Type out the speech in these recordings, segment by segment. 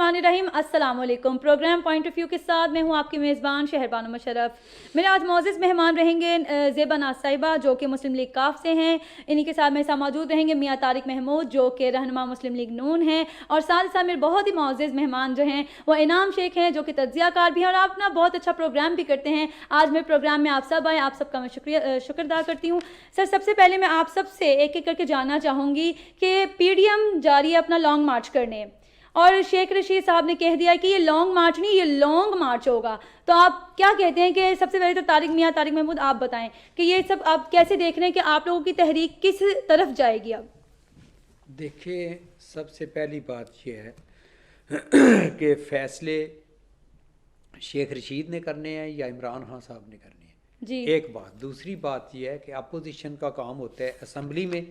बिस्मिल्लाहिर्रहमानिर्रहीम। अस्सलाम वालेकुम। प्रोग्राम पॉइंट ऑफ व्यू के साथ मैं हूँ आपकी मेज़बान शहरबानो मुशर्रफ। मेरे आज मौजूद मेहमान रहेंगे ज़ेबा नाज़ साहिबा जो कि मुस्लिम लीग काफ से हैं। इन्हीं के साथ मेरे साथ मौजूद रहेंगे मियाँ तारिक महमूद जो कि रहनुमा मुस्लिम लीग नून हैं, और साथ साथ मेरे बहुत ही मौजूद मेहमान जो हैं वो इनाम शेख हैं जो कि तज्ज़ियाकार भी हैं और आप अपना बहुत अच्छा प्रोग्राम भी करते हैं। आज मेरे प्रोग्राम में आप सब आए, आप सबका मैं शुक्र अदा करती हूँ। सर, सबसे पहले मैं आप सब से एक एक करके जानना चाहूँगी कि PDM जा रही है अपना लॉन्ग मार्च करने, और शेख रशीद साहब ने कह दिया कि ये लॉन्ग मार्च नहीं, ये लॉन्ग मार्च होगा। तो आप क्या कहते हैं कि सबसे पहले तो मियाँ तारिक महमूद आप बताएं कि ये सब आप कैसे देख रहे हैं कि आप लोगों की तहरीक किस तरफ जाएगी? अब देखिए, सबसे पहली बात ये है कि फैसले शेख रशीद ने करने हैं या इमरान खान साहब ने करने हैं जी। एक बात। दूसरी बात यह है कि अपोजिशन का काम होता है असम्बली में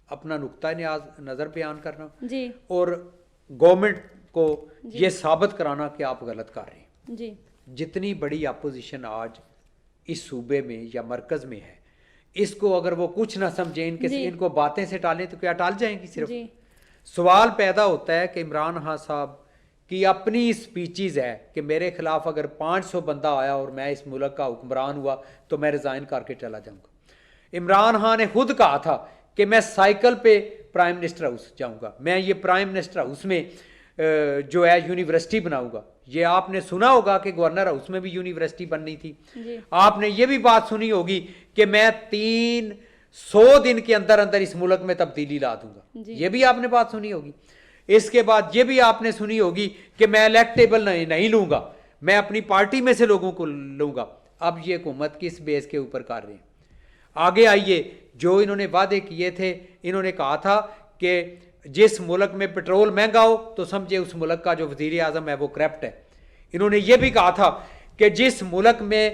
अपना नुक्ता नज़र बयान करना जी और गवर्नमेंट को ये साबित कराना कि आप गलत कर रहे हैं जी। जितनी बड़ी अपोजिशन आज इस सूबे में या मरकज़ में है, इसको अगर वो कुछ ना समझे, इनको बातें से टालें तो क्या टाल जाएंगी? सिर्फ सवाल पैदा होता है कि इमरान खान साहब की अपनी स्पीचेस है कि मेरे खिलाफ अगर 500 बंदा आया और मैं इस मुल्क का हुक्मरान हुआ तो मैं रिज़ाइन करके चला जाऊंगा। इमरान खान ने खुद कहा था कि मैं साइकिल पे प्राइम मिनिस्टर हाउस जाऊंगा, मैं ये प्राइम मिनिस्टर हाउस में जो है यूनिवर्सिटी बनाऊंगा। ये आपने सुना होगा कि गवर्नर हाउस में भी यूनिवर्सिटी बननी थी। आपने ये भी बात सुनी होगी कि मैं 300 दिन के अंदर अंदर इस मुल्क में तब्दीली ला दूंगा। ये भी आपने बात सुनी होगी। इसके बाद ये भी आपने सुनी होगी कि मैं इलेक्टेबल नहीं लूंगा, मैं अपनी पार्टी में से लोगों को लूंगा। अब ये हुकूमत किस बेस के ऊपर कर रहे हैं? आगे आइए, जो इन्होंने वादे किए थे, इन्होंने कहा था कि जिस मुल्क में पेट्रोल महंगा हो तो समझे उस मुल्क का जो वज़ीर आज़म है वो करप्ट है। इन्होंने ये भी कहा था कि जिस मुल्क में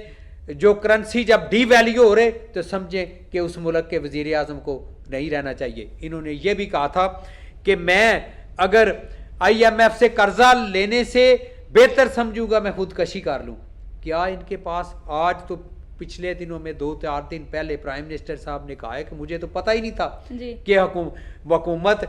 जो करेंसी जब डीवैल्यू हो रहे तो समझे कि उस मुल्क के वज़ीर आज़म को नहीं रहना चाहिए। इन्होंने ये भी कहा था कि मैं अगर IMF से कर्जा लेने से बेहतर समझूंगा मैं खुदकशी कर लूँ। क्या इनके पास आज तो पिछले दिनों में 2-4 दिन पहले प्राइम मिनिस्टर साहब ने कहा है कि मुझे तो पता ही नहीं था कि हुकूमत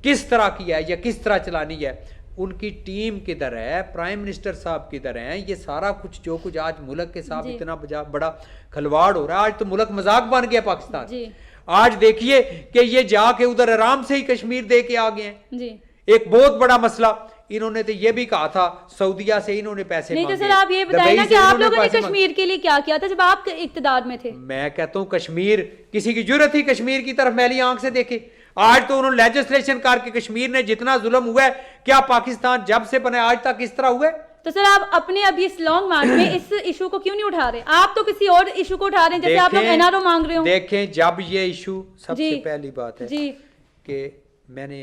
किस तरह की है या किस तरह चलानी है। उनकी टीम किधर है, प्राइम मिनिस्टर साहब किधर हैं? ये सारा कुछ जो कुछ आज मुल्क के साथ इतना बड़ा खलवाड़ हो रहा है, आज तो मुल्क मजाक बन गया पाकिस्तान। आज देखिए कि ये जाके उधर आराम से ही कश्मीर दे के आ गए हैं। एक बहुत बड़ा मसला इन्होंने तो ये भी कहा था सऊदीया से इन्होंने पैसे नहीं। तो सर आप ये बताइए ना कि आप लोगों ने कश्मीर के लिए क्या किया था जब आप इक्तदार में थे? मैं कहता हूँ कश्मीर किसी की जरूरत ही कश्मीर की तरफ मैली आंख से देखे। आज तो उन्होंने लेजिस्लेशन करके कश्मीर ने जितना जुल्म हुआ है, क्या पाकिस्तान जब से बने आज तक इस तरह हुआ है? तो सर आप अपने अभी इस लॉन्ग मार्च में इस इशू को क्यों नहीं उठा रहे? आप तो किसी और इशू को उठा रहे हैं, जैसे आप लोग NRO मांग रहे हो। देखें, जब ये इशू सबसे पहली बात है कि मैंने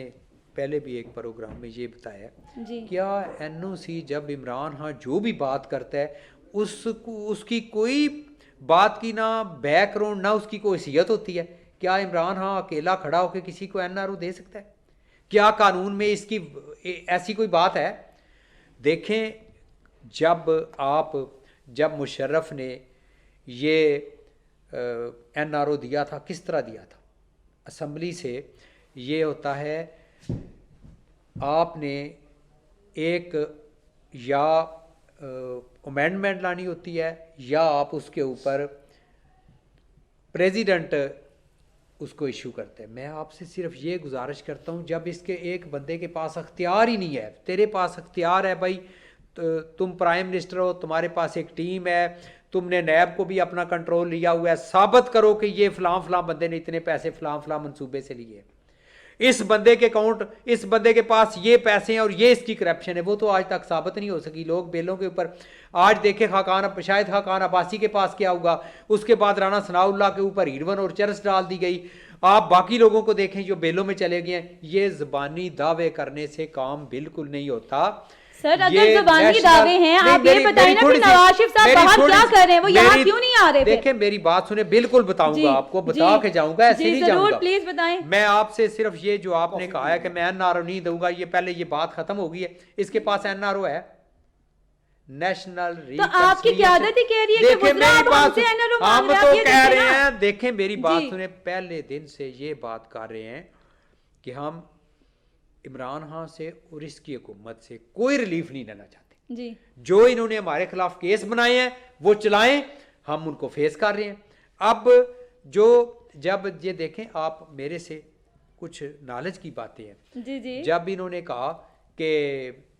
पहले भी एक प्रोग्राम में ये बताया, क्या NOC जब इमरान खान जो भी बात करता है उसकी कोई बात की ना बैकग्राउंड ना उसकी कोई हैसियत होती है? क्या इमरान खान अकेला खड़ा होकर किसी को NRO दे सकता है? क्या कानून में इसकी ऐसी कोई बात है? देखें, जब मुशर्रफ ने ये NRO दिया था, किस तरह दिया था? असम्बली से ये होता है, आपने एक या अमेंडमेंट लानी होती है या आप उसके ऊपर प्रेसिडेंट उसको इशू करते हैं। मैं आपसे सिर्फ ये गुजारिश करता हूँ, जब इसके एक बंदे के पास अख्तियार ही नहीं है, तेरे पास अख्तियार है भाई, तो तुम प्राइम मिनिस्टर हो, तुम्हारे पास एक टीम है, तुमने नैब को भी अपना कंट्रोल लिया हुआ है, साबित करो कि ये फलां बंदे ने इतने पैसे फलां मंसूबे से लिए, इस बंदे के अकाउंट, इस बंदे के पास ये पैसे हैं और ये इसकी करप्शन है। वो तो आज तक साबित नहीं हो सकी। लोग बेलों के ऊपर आज देखे, शायद खाकान अब्बासी के पास क्या होगा, उसके बाद राना सनाउल्लाह के ऊपर हीरवन और चरस डाल दी गई। आप बाकी लोगों को देखें जो बेलों में चले गए हैं। ये ज़बानी दावे करने से काम बिल्कुल नहीं होता। सर अगर ज़बानी दावे हैं, आप ये बताइए ना कि नवाज शरीफ साहब बाहर क्या कर रहे हैं, वो यहाँ क्यों नहीं आ रहे? देखें, मेरी बात सुने, बिल्कुल बताऊंगा आपको, बता के जाऊंगा, ऐसे नहीं जाऊंगा। प्लीज बताएं। मैं आपसे सिर्फ ये जो आपने कहा है कि मैं NRO नहीं दूंगा, ये पहले ये बात खत्म हो गई है। इसके पास NRO है, नेशनल। तो आपकी क़यादत ही कह रही है कि मेरी बात हम तो कह रहे हैं, देखें मेरी बात सुने, पहले दिन से ये बात कर रहे हैं कि हम इमरान खान से और इसकी हुकूमत से कोई रिलीफ नहीं लेना चाहते जी। जो इन्होंने हमारे खिलाफ केस बनाए हैं वो चलाएं, हम उनको फेस कर रहे हैं। अब जो जब ये देखें आप मेरे से कुछ नॉलेज की बातें हैं जी जी। जब इन्होंने कहा कि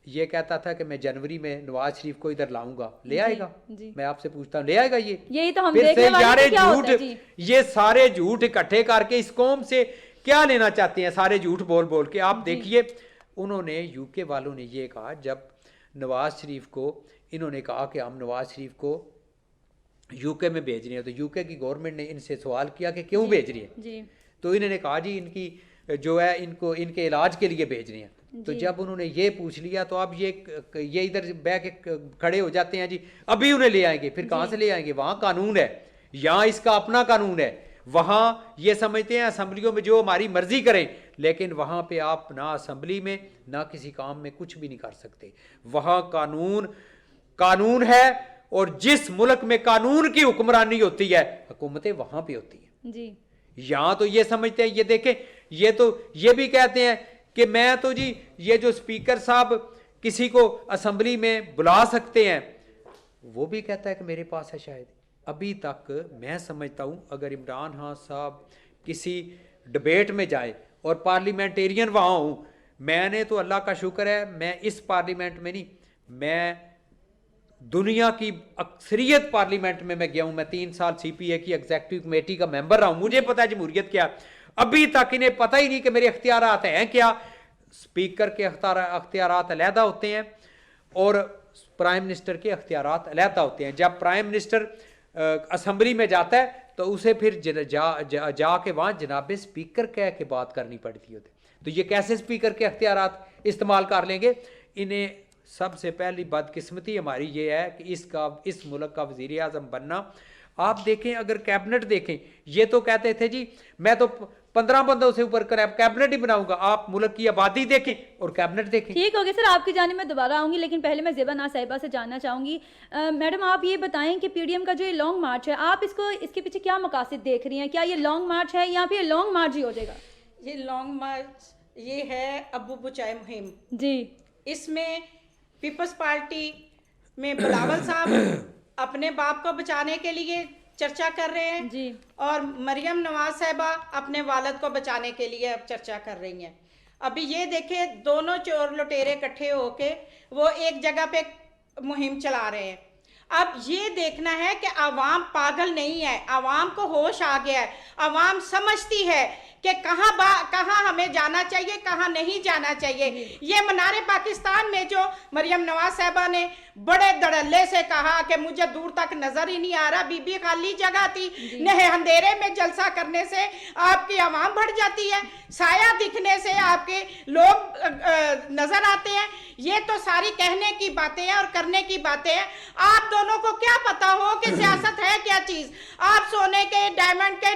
ये कहता था कि मैं जनवरी में नवाज शरीफ को इधर लाऊंगा, ले आएगा? जी। मैं आपसे पूछता हूँ ले आएगा? यही तो हम फिर देखने से वाले यारे हैं क्या होता है झूठ, जी। ये सारे झूठ इकट्ठे करके इस कौम से क्या लेना चाहते हैं? सारे झूठ बोल बोल के आप देखिए, उन्होंने यूके वालों ने ये कहा जब नवाज शरीफ को इन्होंने कहा कि हम नवाज शरीफ को यूके में भेज रहे हैं, तो यूके की गवर्नमेंट ने इनसे सवाल किया कि क्यों भेज रही है जी। तो इन्होंने कहा जी इनकी जो है इनको इनके इलाज के लिए भेज रहे हैं। तो जब उन्होंने ये पूछ लिया तो अब ये इधर बैठ के खड़े हो जाते हैं जी अभी उन्हें ले आएंगे। फिर कहाँ से ले आएंगे? वहाँ कानून है, यहाँ इसका अपना कानून है। वहाँ ये समझते हैं असेंबलियों में जो हमारी मर्जी करें, लेकिन वहाँ पे आप ना असेंबली में ना किसी काम में कुछ भी नहीं कर सकते। वहाँ कानून है, और जिस मुल्क में कानून की हुक्मरानी होती है हुकूमतें वहाँ पे होती हैं जी। यहाँ तो ये समझते हैं, ये देखें, ये भी कहते हैं कि मैं तो जी ये जो स्पीकर साहब किसी को असेंबली में बुला सकते हैं, वो भी कहता है कि मेरे पास है शायद। अभी तक मैं समझता हूँ अगर इमरान खान साहब किसी डिबेट में जाए और पार्लियामेंटेरियन वहाँ हूँ, मैंने तो अल्लाह का शुक्र है मैं इस पार्लियामेंट में नहीं, मैं दुनिया की अक्सरियत पार्लियामेंट में मैं गया हूं। मैं 3 साल सीपीए की एग्जीक्यूटिव कमेटी का मेंबर रहा हूं, मुझे पता है जमहूरियत क्या। अभी तक इन्हें पता ही नहीं कि मेरे अख्तियारात हैं क्या। स्पीकर के अख्तियारात अलहदा होते हैं और प्राइम मिनिस्टर के अख्तियारात अलहदा होते हैं। जब प्राइम मिनिस्टर असेंबली में जाता है तो उसे फिर जाके वहाँ जनाब स्पीकर कह के बात करनी पड़ती होती। तो ये कैसे स्पीकर के अख्तियारात इस्तेमाल कर लेंगे? इन्हें सबसे पहली बदकिस्मती हमारी ये है कि इस मुल्क का वज़ीर आज़म बनना। आप देखें, अगर कैबिनेट देखें, ये तो कहते थे जी मैं तो 15 बंदों से ऊपर कैबिनेट ही बनाऊंगा। आप मुल्क की आबादी देखें और कैबिनेट देखें। ठीक हो गया सर, आपकी जाने में दोबारा आऊंगी, लेकिन पहले मैं ज़ेबा नाज़ साहिबा से जानना चाहूंगी। मैडम आप ये बताएं कि पीडीएम का जो ये लॉन्ग मार्च है, आप इसके पीछे क्या मकासद देख रही हैं? क्या ये लॉन्ग मार्च है या फिर लॉन्ग मार्च ही हो जाएगा? ये लॉन्ग मार्च ये है अबू बुचाए मुहिम जी। इसमें पीपल्स पार्टी में बिलावल साहब अपने बाप को बचाने के लिए चर्चा कर रहे हैं जी, और मरियम नवाज साहिबा अपने वालिद को बचाने के लिए अब चर्चा कर रही हैं। अभी ये देखे दोनों चोर लुटेरे इकट्ठे होके वो एक जगह पे मुहिम चला रहे हैं। अब ये देखना है कि आवाम पागल नहीं है, आवाम को होश आ गया है, आवाम समझती है कि कहाँ हमें जाना चाहिए, कहाँ नहीं जाना चाहिए। ये मनारे पाकिस्तान में जो मरियम नवाज साहिबा ने बड़े धड़ल्ले से कहा कि मुझे दूर तक नजर ही नहीं आ रहा, बीबी खाली जगह थी, नहीं अंधेरे में जलसा करने से आपकी आवाम बढ़ जाती है, साया दिखने से आपके लोग नजर आते हैं। ये तो सारी कहने की बातें हैं और करने की बातें हैं। आप दोनों को क्या पता हो कि सियासत है क्या चीज? आप सोने के डायमंड के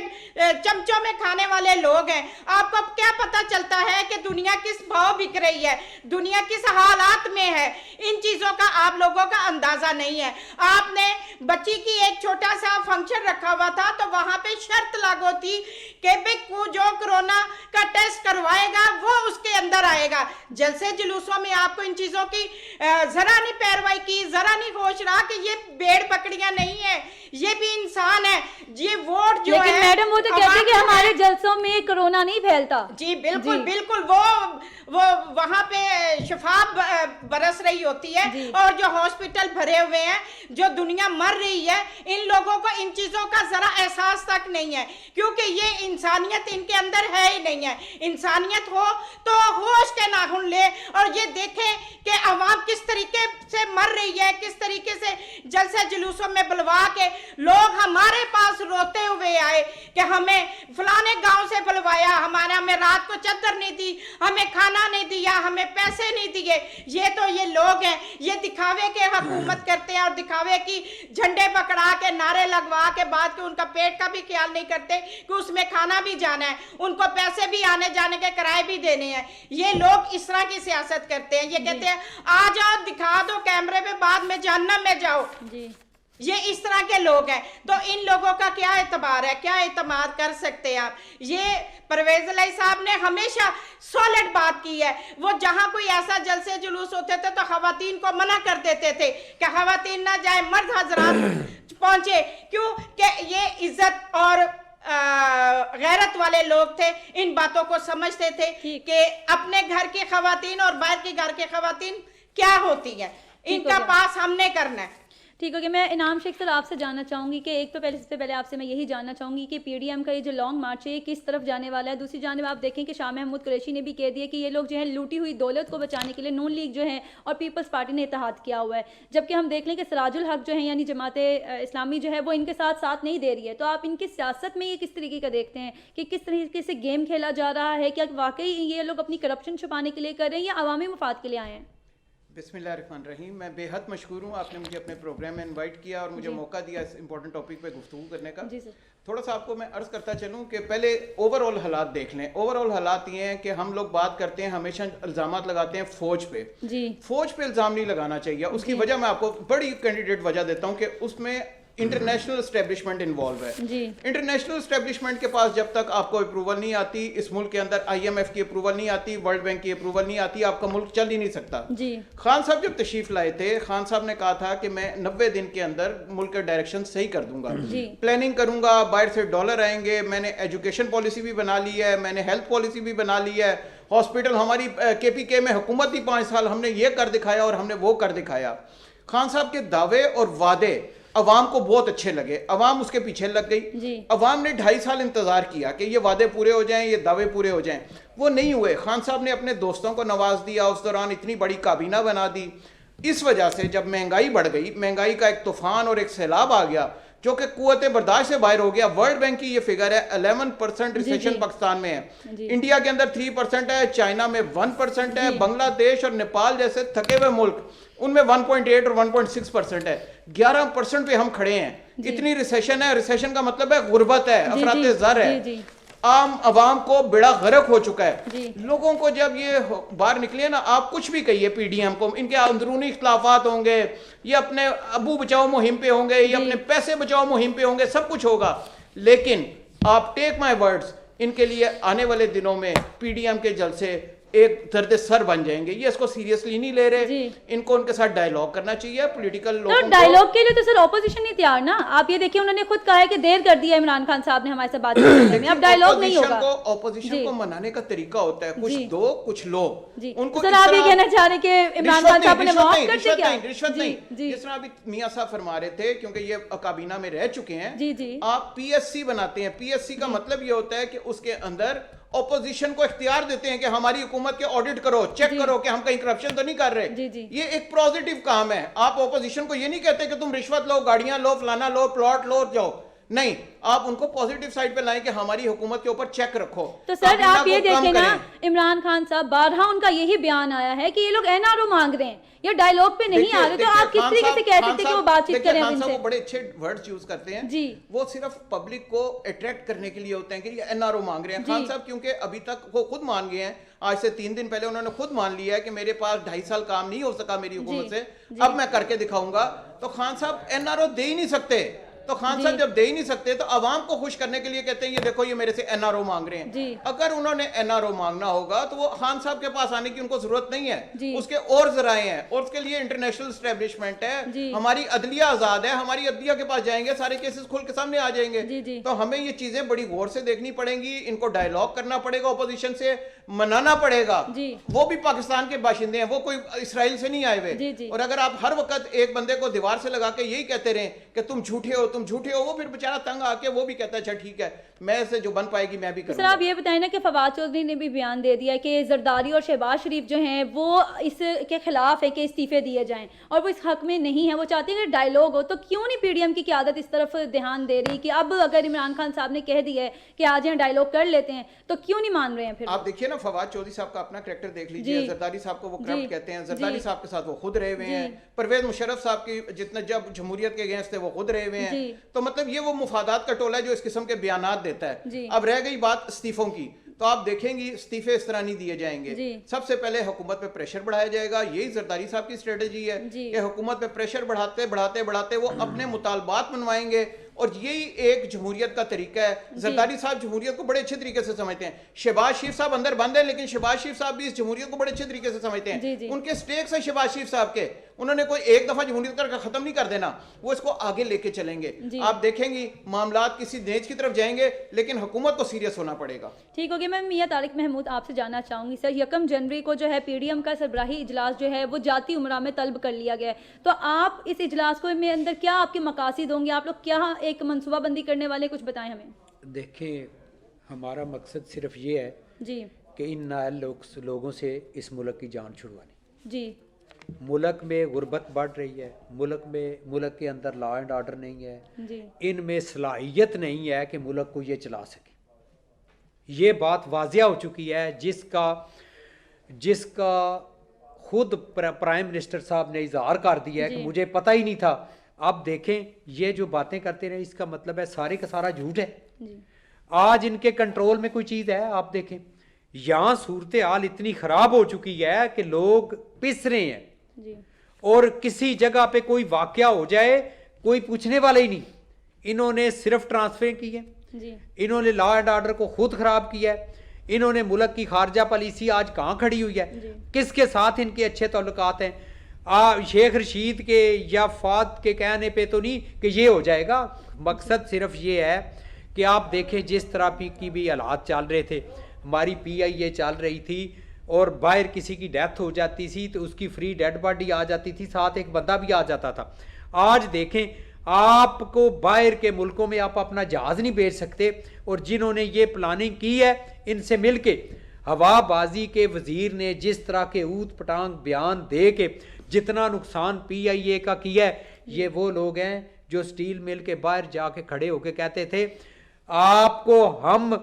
चमचों में खाने वाले लोग हैं। आपको क्या पता चलता है कि दुनिया किस भाव बिक रही है, दुनिया किस हालात में है? इन चीजों का आप लोगों का अंदाजा नहीं है। आपने बच्ची की एक छोटा सा फंक्शन रखा हुआ था तो वहां पे शर्त लागू थी कि जो कोरोना का टेस्ट करवाएगा वो उसके अंदर आएगा। जलसे जुलूसों में आपको इन चीजों की जरा नहीं पैरवाई की, जरा नहीं होश रहा कि ये भेड़ बकरियां नहीं है, ये भी इंसान है। ये वोट जो लेकिन है मैडम वो तो कहते हैं कि हमारे जलसों में कोरोना नहीं फैलता। जी बिल्कुल जी। बिल्कुल वो वहां पे शफाफ बरस रही होती है और जो हॉस्पिटल भरे हुए हैं, जो दुनिया मर रही है, इन लोगों को इन चीजों का जरा एहसास तक नहीं है, क्योंकि ये इंसानियत इनके अंदर है ही नहीं है। इंसानियत हो तो होश के नाखून ले और ये देखें कि अवाम किस तरीके से मर रही है, किस तरीके से जलसे जुलूसों में बुलवा के लोग हमारे पास रोते हुए आए कि हमें फलाने गांव से बुलवाया, हमें रात को चादर नहीं दी, हमें खाना नहीं दिया, हमें पैसे नहीं दिए। ये लोग हैं, ये दिखावे के हुकूमत करते हैं और दिखावे की झंडे पकड़ा के नारे लगवा के बाद के उनका पेट का भी ख्याल नहीं करते कि उसमें खाना भी जाना है, उनको पैसे भी आने जाने के किराए भी देने हैं। ये लोग इस तरह की सियासत करते हैं। ये कहते हैं आ जाओ दिखा दो कैमरे पे, बाद में जहन्नम में जाओ। जी یہ اس طرح کے لوگ ہیں. تو ان لوگوں کا کیا اعتبار ہے, کیا اعتماد کر سکتے ہیں آپ؟ یہ پرویز الہی صاحب نے ہمیشہ سالڈ بات کی ہے. وہ جہاں کوئی ایسا جلسے جلوس ہوتے تھے تو خواتین کو منع کر دیتے تھے کہ خواتین نہ جائیں, مرد حضرات پہنچے. کیوں کہ یہ عزت اور غیرت والے لوگ تھے, ان باتوں کو سمجھتے تھے کہ اپنے گھر کی خواتین اور باہر کے گھر کی خواتین کیا ہوتی ہیں, ان کا پاس ہم نے کرنا ہے. ٹھیک ہے. میں انعام شیخ سر آپ سے جاننا چاہوں گی کہ ایک تو سب سے پہلے آپ سے میں یہی جاننا چاہوں گی کہ پی ڈی ایم کا یہ جو لانگ مارچ ہے یہ کس طرف جانے والا ہے. دوسری جانب آپ دیکھیں کہ شاہ محمود قریشی نے بھی کہہ دیا کہ یہ لوگ جو ہے لوٹی ہوئی دولت کو بچانے کے لیے نون لیگ جو ہے اور پیپلز پارٹی نے اتحاد کیا ہوا ہے, جبکہ ہم دیکھ لیں کہ سراج الحق جو ہے یعنی جماعت اسلامی جو ہے وہ ان کے ساتھ نہیں دے رہی ہے. تو آپ ان کی سیاست میں یہ کس طریقے کا دیکھتے ہیں کہ کس طریقے سے گیم کھیلا جا رہا ہے؟ کیا واقعی یہ لوگ اپنی کرپشن چھپانے کے لیے کر رہے ہیں یا عوامی مفاد کے لیے آئے ہیں؟ بسم اللہ الرحمن الرحیم. میں بے حد مشکور ہوں, آپ نے مجھے اپنے پروگرام میں انوائٹ کیا اور مجھے موقع دیا اس امپورٹنٹ ٹاپک پہ گفتگو کرنے کا. جی سر. تھوڑا سا آپ کو میں عرض کرتا چلوں کہ پہلے اوور آل حالات دیکھ لیں. اوور آل حالات یہ ہیں کہ ہم لوگ بات کرتے ہیں, ہمیشہ الزامات لگاتے ہیں فوج پہ. جی. فوج پہ الزام نہیں لگانا چاہیے. اس کی وجہ میں آپ کو بڑی کینڈیڈیٹ وجہ دیتا ہوں کہ اس میں انٹرنیشنل اسٹیبلشمنٹ انوالو ہے. جی. انٹرنیشنل اسٹیبلشمنٹ کے پاس جب تک آپ کو اپروول نہیں آتی, اس ملک کے اندر آئی ایم ایف کی اپروول نہیں آتی, ورلڈ بینک کی اپروول نہیں آتی, آپ کا ملک چل ہی نہیں سکتا. جی. خان صاحب جب تشریف لائے تھے, خان صاحب نے کہا تھا کہ میں 90 دن کے اندر ملک کا ڈائریکشن صحیح کر دوں گا, پلاننگ کروں گا, باہر سے ڈالر آئیں گے, میں نے ایجوکیشن پالیسی بھی بنا لی ہے, میں نے ہیلتھ پالیسی بھی بنا لی ہے, ہاسپٹل ہماری کے پی کے میں حکومت تھی 5 سال, ہم نے یہ کر دکھایا اور ہم نے وہ کر دکھایا. خان صاحب کے دعوے اور وعدے عوام کو بہت اچھے لگے, عوام اس کے پیچھے لگ گئی. عوام نے 2.5 سال انتظار کیا کہ یہ وعدے پورے ہو جائیں, یہ دعوے پورے ہو جائیں, وہ نہیں ہوئے. خان صاحب نے اپنے دوستوں کو نواز دیا, اس دوران اتنی بڑی کابینہ بنا دی. اس وجہ سے جب مہنگائی بڑھ گئی, مہنگائی کا ایک طوفان اور ایک سیلاب آ گیا جو کہ قوت برداشت سے باہر ہو گیا. ورلڈ بینک کی یہ فگر ہے 11% ریسیشن پاکستان میں ہے, انڈیا کے اندر 3% ہے, چائنا میں 1% ہے, بنگلہ دیش اور نیپال جیسے تھکے ہوئے ملک ان میں 1.8 اور 1.6% ہے. 11% پہ ہم کھڑے ہیں. اتنی ریسیشن ہے. ریسیشن کا مطلب ہے غربت ہے, افراط زر ہے, عام عوام کو بیڑا غرق ہو چکا ہے. لوگوں کو جب یہ باہر نکلے نا, آپ کچھ بھی کہیے پی ڈی ایم کو, ان کے اندرونی اختلافات ہوں گے, یہ اپنے ابو بچاؤ مہم پہ ہوں گے, یہ اپنے پیسے بچاؤ مہم پہ ہوں گے, سب کچھ ہوگا, لیکن آپ ٹیک مائی ورڈز, ان کے لیے آنے والے دنوں میں پی ڈی ایم کے جلسے ایک درد سر بن جائیں گے. یہ اس کو سیریسلی نہیں لے رہے, ان کو ان کے ساتھ ڈائیلاگ کرنا چاہیے. پولیٹیکل لوگوں کو ڈائیلاگ کے لیے تو سر اپوزیشن نہیں تیار نا. آپ یہ دیکھیں انہوں نے خود کہا ہے کہ دیر کر دیا عمران خان صاحب نے ہمارے سے بات کرنے میں, اب ڈائیلاگ نہیں ہوگا. اپوزیشن کو منانے کا طریقہ ہوتا ہے, کچھ دو کچھ لو. ان کو سر آپ یہ کہنا چاہ رہے کہ عمران خان صاحب نے معاف کر دیا کیا؟ رشوت نہیں, جس طرح ابھی میاں صاحب فرما رہے تھے, کیونکہ یہ کابینہ میں رہ چکے ہیں. آپ پی ایس سی بناتے ہیں. پی ایس سی کا مطلب یہ ہوتا ہے کہ اس کے اندر اپوزیشن کو اختیار دیتے ہیں کہ ہماری حکومت کے آڈٹ کرو, چیک کرو کہ ہم کہیں کرپشن تو نہیں کر رہے. یہ ایک پازیٹیو کام ہے. آپ اپوزیشن کو یہ نہیں کہتے کہ تم رشوت لو, گاڑیاں لو, فلانا لو, پلاٹ لو, جاؤ. نہیں, آپ ان کو پازیٹیو سائڈ پہ لائیں کہ ہماری حکومت کے اوپر چیک رکھو. تو سر آپ یہ دیکھیں نا, عمران خان صاحب بارہا ان کا یہی بیان آیا ہے کہ یہ لوگ این آر او مانگ رہے ہیں, یہ ڈائیلاگ پہ نہیں آ رہے. تو آپ کس طریقے سے کہہ سکتے کہ وہ بات چیت کریں ان سے؟ وہ بڑے اچھے ورڈز یوز کرتے ہیں, وہ صرف پبلک کو اٹریکٹ کرنے کے لیے ہوتے ہیں کہ یہ این آر او مانگ رہے ہیں. خان صاحب کیونکہ ابھی تک وہ خود مان گئے ہیں, آج سے 3 دن پہلے انہوں نے خود مان لیا ہے کہ میرے پاس 2.5 سال کام نہیں ہو سکا میری حکومت سے, اب میں کر کے دکھاؤں گا. تو خان صاحب این آر او دے ہی نہیں سکتے. تو خان صاحب جب دے ہی نہیں سکتے تو عوام کو خوش کرنے کے لیے کہتے ہیں یہ دیکھو یہ میرے سے این آر او مانگ رہے ہیں. اگر انہوں نے این آر او مانگنا ہوگا تو وہ خان صاحب کے پاس آنے کی ان کو ضرورت نہیں ہے, اس کے اور ذرائع ہیں, اور اس کے لیے انٹرنیشنل اسٹیبلشمنٹ ہے, ہماری عدلیہ آزاد ہے, ہماری عدلیہ کے پاس جائیں گے, سارے کیسز کھل کے سامنے آ جائیں گے. تو ہمیں یہ چیزیں بڑی غور سے دیکھنی پڑیں گی, ان کو ڈائیلاگ کرنا پڑے گا, اپوزیشن سے منانا پڑے گا. وہ بھی پاکستان کے باشندے ہیں, وہ کوئی اسرائیل سے نہیں آئے ہوئے. اور اگر آپ ہر وقت ایک بندے کو دیوار سے لگا کے یہی کہتے رہیں کہ تم جھوٹے ہو, تم جھوٹے ہو, وہ پھر بیچارہ تنگ آ کے وہ بھی کہتا ہے اچھا ٹھیک ہے میں سے جو بن پائے گی میں بھی کروں گا. سر آپ یہ بتائیں نا کہ فواد چودھری نے بھی بیان دے دیا کہ زرداری اور شہباز شریف جو ہیں وہ اس کے خلاف ہے کہ استعفے دیے جائیں, اور وہ اس حق میں نہیں ہے. وہ چاہتے ہیں کہ ڈائیلاگ ہو. تو کیوں نہیں پی ڈی ایم کی قیادت اس طرف دھیان دے رہی کہ اب اگر عمران خان صاحب نے کہہ دیا ہے کہ آ جائیں ڈائیلاگ کر لیتے ہیں, تو کیوں نہیں مان رہے ہیں پھر؟ آپ دیکھیے نا فواد چودھری صاحب کا اپنا کریکٹر دیکھ لیجیے. زرداری صاحب کو وہ کرپٹ کہتے ہیں, زرداری صاحب کے ساتھ وہ خود رہے ہوئے ہیں. پرویز مشرف صاحب کی جتنا جب جمہوریت کے اگینسٹ تھے وہ خود رہے ہوئے ہیں. تو مطلب یہ وہ مفادات کا ٹولہ ہے جو اس قسم کے بیانات دیتا ہے. اب رہ گئی بات استعفوں کی, تو آپ دیکھیں گی استعفے اس طرح نہیں دیے جائیں گے. سب سے پہلے حکومت پہ پریشر بڑھایا جائے گا. یہی زرداری صاحب کی اسٹریٹجی ہے کہ حکومت پہ پریشر بڑھاتے وہ اپنے مطالبات منوائیں گے, اور یہی ایک جمہوریت کا طریقہ ہے. زرداری صاحب جمہوریت کو بڑے اچھے طریقے سے سمجھتے ہیں. شہباز شریف صاحب اندر بند ہیں, لیکن شہباز شریف صاحب بھی اس جمہوریت کو بڑے اچھے طریقے سے سمجھتے ہیں. ان کے سٹیکس ہیں شہباز شریف صاحب کے, انہوں نے کوئی ایک دفعہ جمہوریت کر ختم نہیں کر دینا, وہ اس کو آگے لے کے چلیں گے. آپ دیکھیں گی معاملات کسی نیچ کی طرف جائیں گے, لیکن حکومت کو سیریس ہونا پڑے گا. ٹھیک ہوگی. میں میاں طارق محمود آپ سے جاننا چاہوں گی سر, 1 جنوری کو جو ہے پی ڈی ایم کا سربراہی اجلاس جو ہے وہ جاتی عمرہ میں طلب کر لیا گیا ہے, تو آپ اس اجلاس کو میں اندر کیا آپ کے مقاصد ہوں گے, آپ لوگ کیا ایک منصوبہ بندی کرنے والے, کچھ بتائیں ہمیں. دیکھیں, ہمارا مقصد صرف یہ ہے کہ ان نائل لوگوں سے اس ملک کی جان چھڑوانی. ملک میں غربت بڑھ رہی ہے, ملک کے اندر لا اینڈ آرڈر نہیں ہے, ان میں صلاحیت نہیں ہے کہ ملک کو یہ چلا سکے. یہ بات واضح ہو چکی ہے, جس کا خود پرائم منسٹر صاحب نے اظہار کر دیا ہے کہ مجھے پتہ ہی نہیں تھا. آپ دیکھیں, یہ جو باتیں کرتے رہے اس کا مطلب ہے سارے کا سارا جھوٹ ہے. آج ان کے کنٹرول میں کوئی چیز ہے؟ آپ دیکھیں یہاں صورتحال اتنی خراب ہو چکی ہے کہ لوگ پس رہے ہیں, اور کسی جگہ پہ کوئی واقعہ ہو جائے کوئی پوچھنے والا ہی نہیں. انہوں نے صرف ٹرانسفر کی ہے, انہوں نے لا اینڈ آرڈر کو خود خراب کیا ہے, انہوں نے ملک کی خارجہ پالیسی آج کہاں کھڑی ہوئی ہے, کس کے ساتھ ان کے اچھے تعلقات ہیں. شیخ رشید کے یا فات کے کہنے پہ تو نہیں کہ یہ ہو جائے گا. مقصد صرف یہ ہے کہ آپ دیکھیں جس طرح کی بھی حالات چل رہے تھے, ہماری پی آئی اے چل رہی تھی اور باہر کسی کی ڈیتھ ہو جاتی تھی تو اس کی فری ڈیڈ باڈی آ جاتی تھی, ساتھ ایک بندہ بھی آ جاتا تھا. آج دیکھیں آپ کو باہر کے ملکوں میں آپ اپنا جہاز نہیں بھیج سکتے, اور جنہوں نے یہ پلاننگ کی ہے ان سے مل کے ہوا بازی کے وزیر نے جس طرح کے اوت پٹانگ بیان دے کے جتنا نقصان پی آئی اے کا کیا ہے, یہ وہ لوگ ہیں جو سٹیل مل کے باہر جا کے کھڑے ہو کے کہتے تھے آپ کو ہم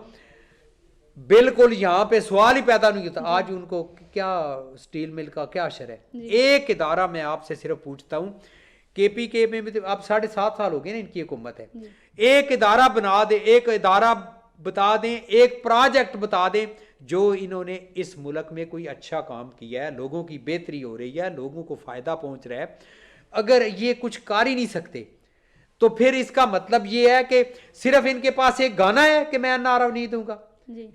بالکل یہاں پہ سوال ہی پیدا نہیں ہوتا. آج ان کو کیا سٹیل مل کا کیا اثر ہے. ایک ادارہ میں آپ سے صرف پوچھتا ہوں, کے پی کے میں اب 7.5 سال ہو گئے نا ان کی حکومت ہے, ایک ادارہ بنا دیں, ایک ادارہ بتا دیں, ایک پروجیکٹ بتا دیں جو انہوں نے اس ملک میں کوئی اچھا کام کیا ہے, لوگوں کی بہتری ہو رہی ہے, لوگوں کو فائدہ پہنچ رہا ہے. اگر یہ کچھ کر ہی نہیں سکتے تو پھر اس کا مطلب یہ ہے کہ صرف ان کے پاس ایک گانا ہے کہ میں NRO نہیں دوں گا.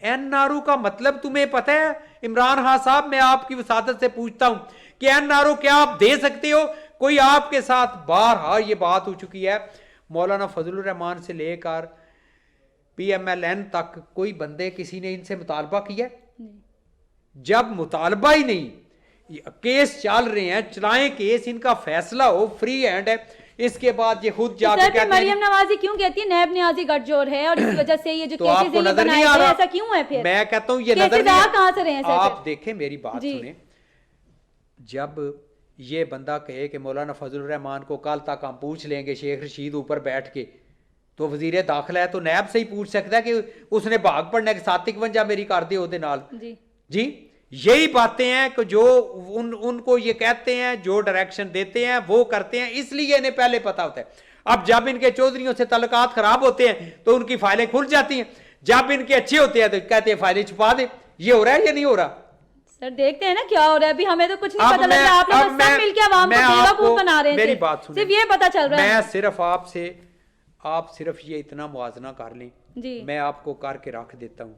NRO کا مطلب تمہیں پتہ ہے عمران خان صاحب, میں آپ کی وسادت سے پوچھتا ہوں کہ NRO کیا آپ دے سکتے ہو؟ کوئی آپ کے ساتھ بارہا یہ بات ہو چکی ہے, مولانا فضل الرحمان سے لے کر PMLN تک کوئی بندے کسی نے ان سے مطالبہ کیا ہے؟ جب مطالبہ ہی نہیں, کیس چل رہے ہیں, چلائیں کیس, ان کا فیصلہ ہو, فری ہینڈ ہے, اس کے بعد یہ خود جا کے کہتے ہیں. مریم نوازی کیوں کہتی ہے نیب نیازی گٹھ جوڑ ہے, اور اس وجہ سے یہ جو کیسز یہ بنائے گئے ایسا کیوں ہے؟ پھر میں کہتا ہوں یہ نظر نہیں کہاں سے رہے ہیں. آپ دیکھیں میری بات سنیں, جب یہ بندہ کہے کہ مولانا فضل الرحمان کو کل تک ہم پوچھ لیں گے شیخ رشید اوپر بیٹھ کے, تو وزیر داخلہ ہے تو نیب سے ہی پوچھ سکتا ہے کہ اس نے بھاگ پڑنے کے 751 میری کر دی ہوتے نال. جی یہی باتیں ہیں کہ جو ان کو یہ کہتے ہیں, جو ڈائریکشن دیتے ہیں وہ کرتے ہیں, اس لیے انہیں پہلے پتا ہوتا ہے. اب جب ان کے چودھریوں سے تعلقات خراب ہوتے ہیں تو ان کی فائلیں کھل جاتی ہیں, جب ان کے اچھے ہوتے ہیں تو کہتے ہیں فائلیں چھپا دیں. یہ ہو رہا ہے یا نہیں ہو رہا؟ سر دیکھتے ہیں نا کیا ہو رہا ہے, ابھی ہمیں تو کچھ نہیں پتہ لگ رہا, آپ لوگ سب مل کے عوام کو بیوقوف بنا رہے ہیں. میری بات سنیں, صرف یہ پتہ چل رہا ہے. میں صرف آپ صرف یہ اتنا موازنہ کر لیں, میں آپ کو کر کے رکھ دیتا ہوں.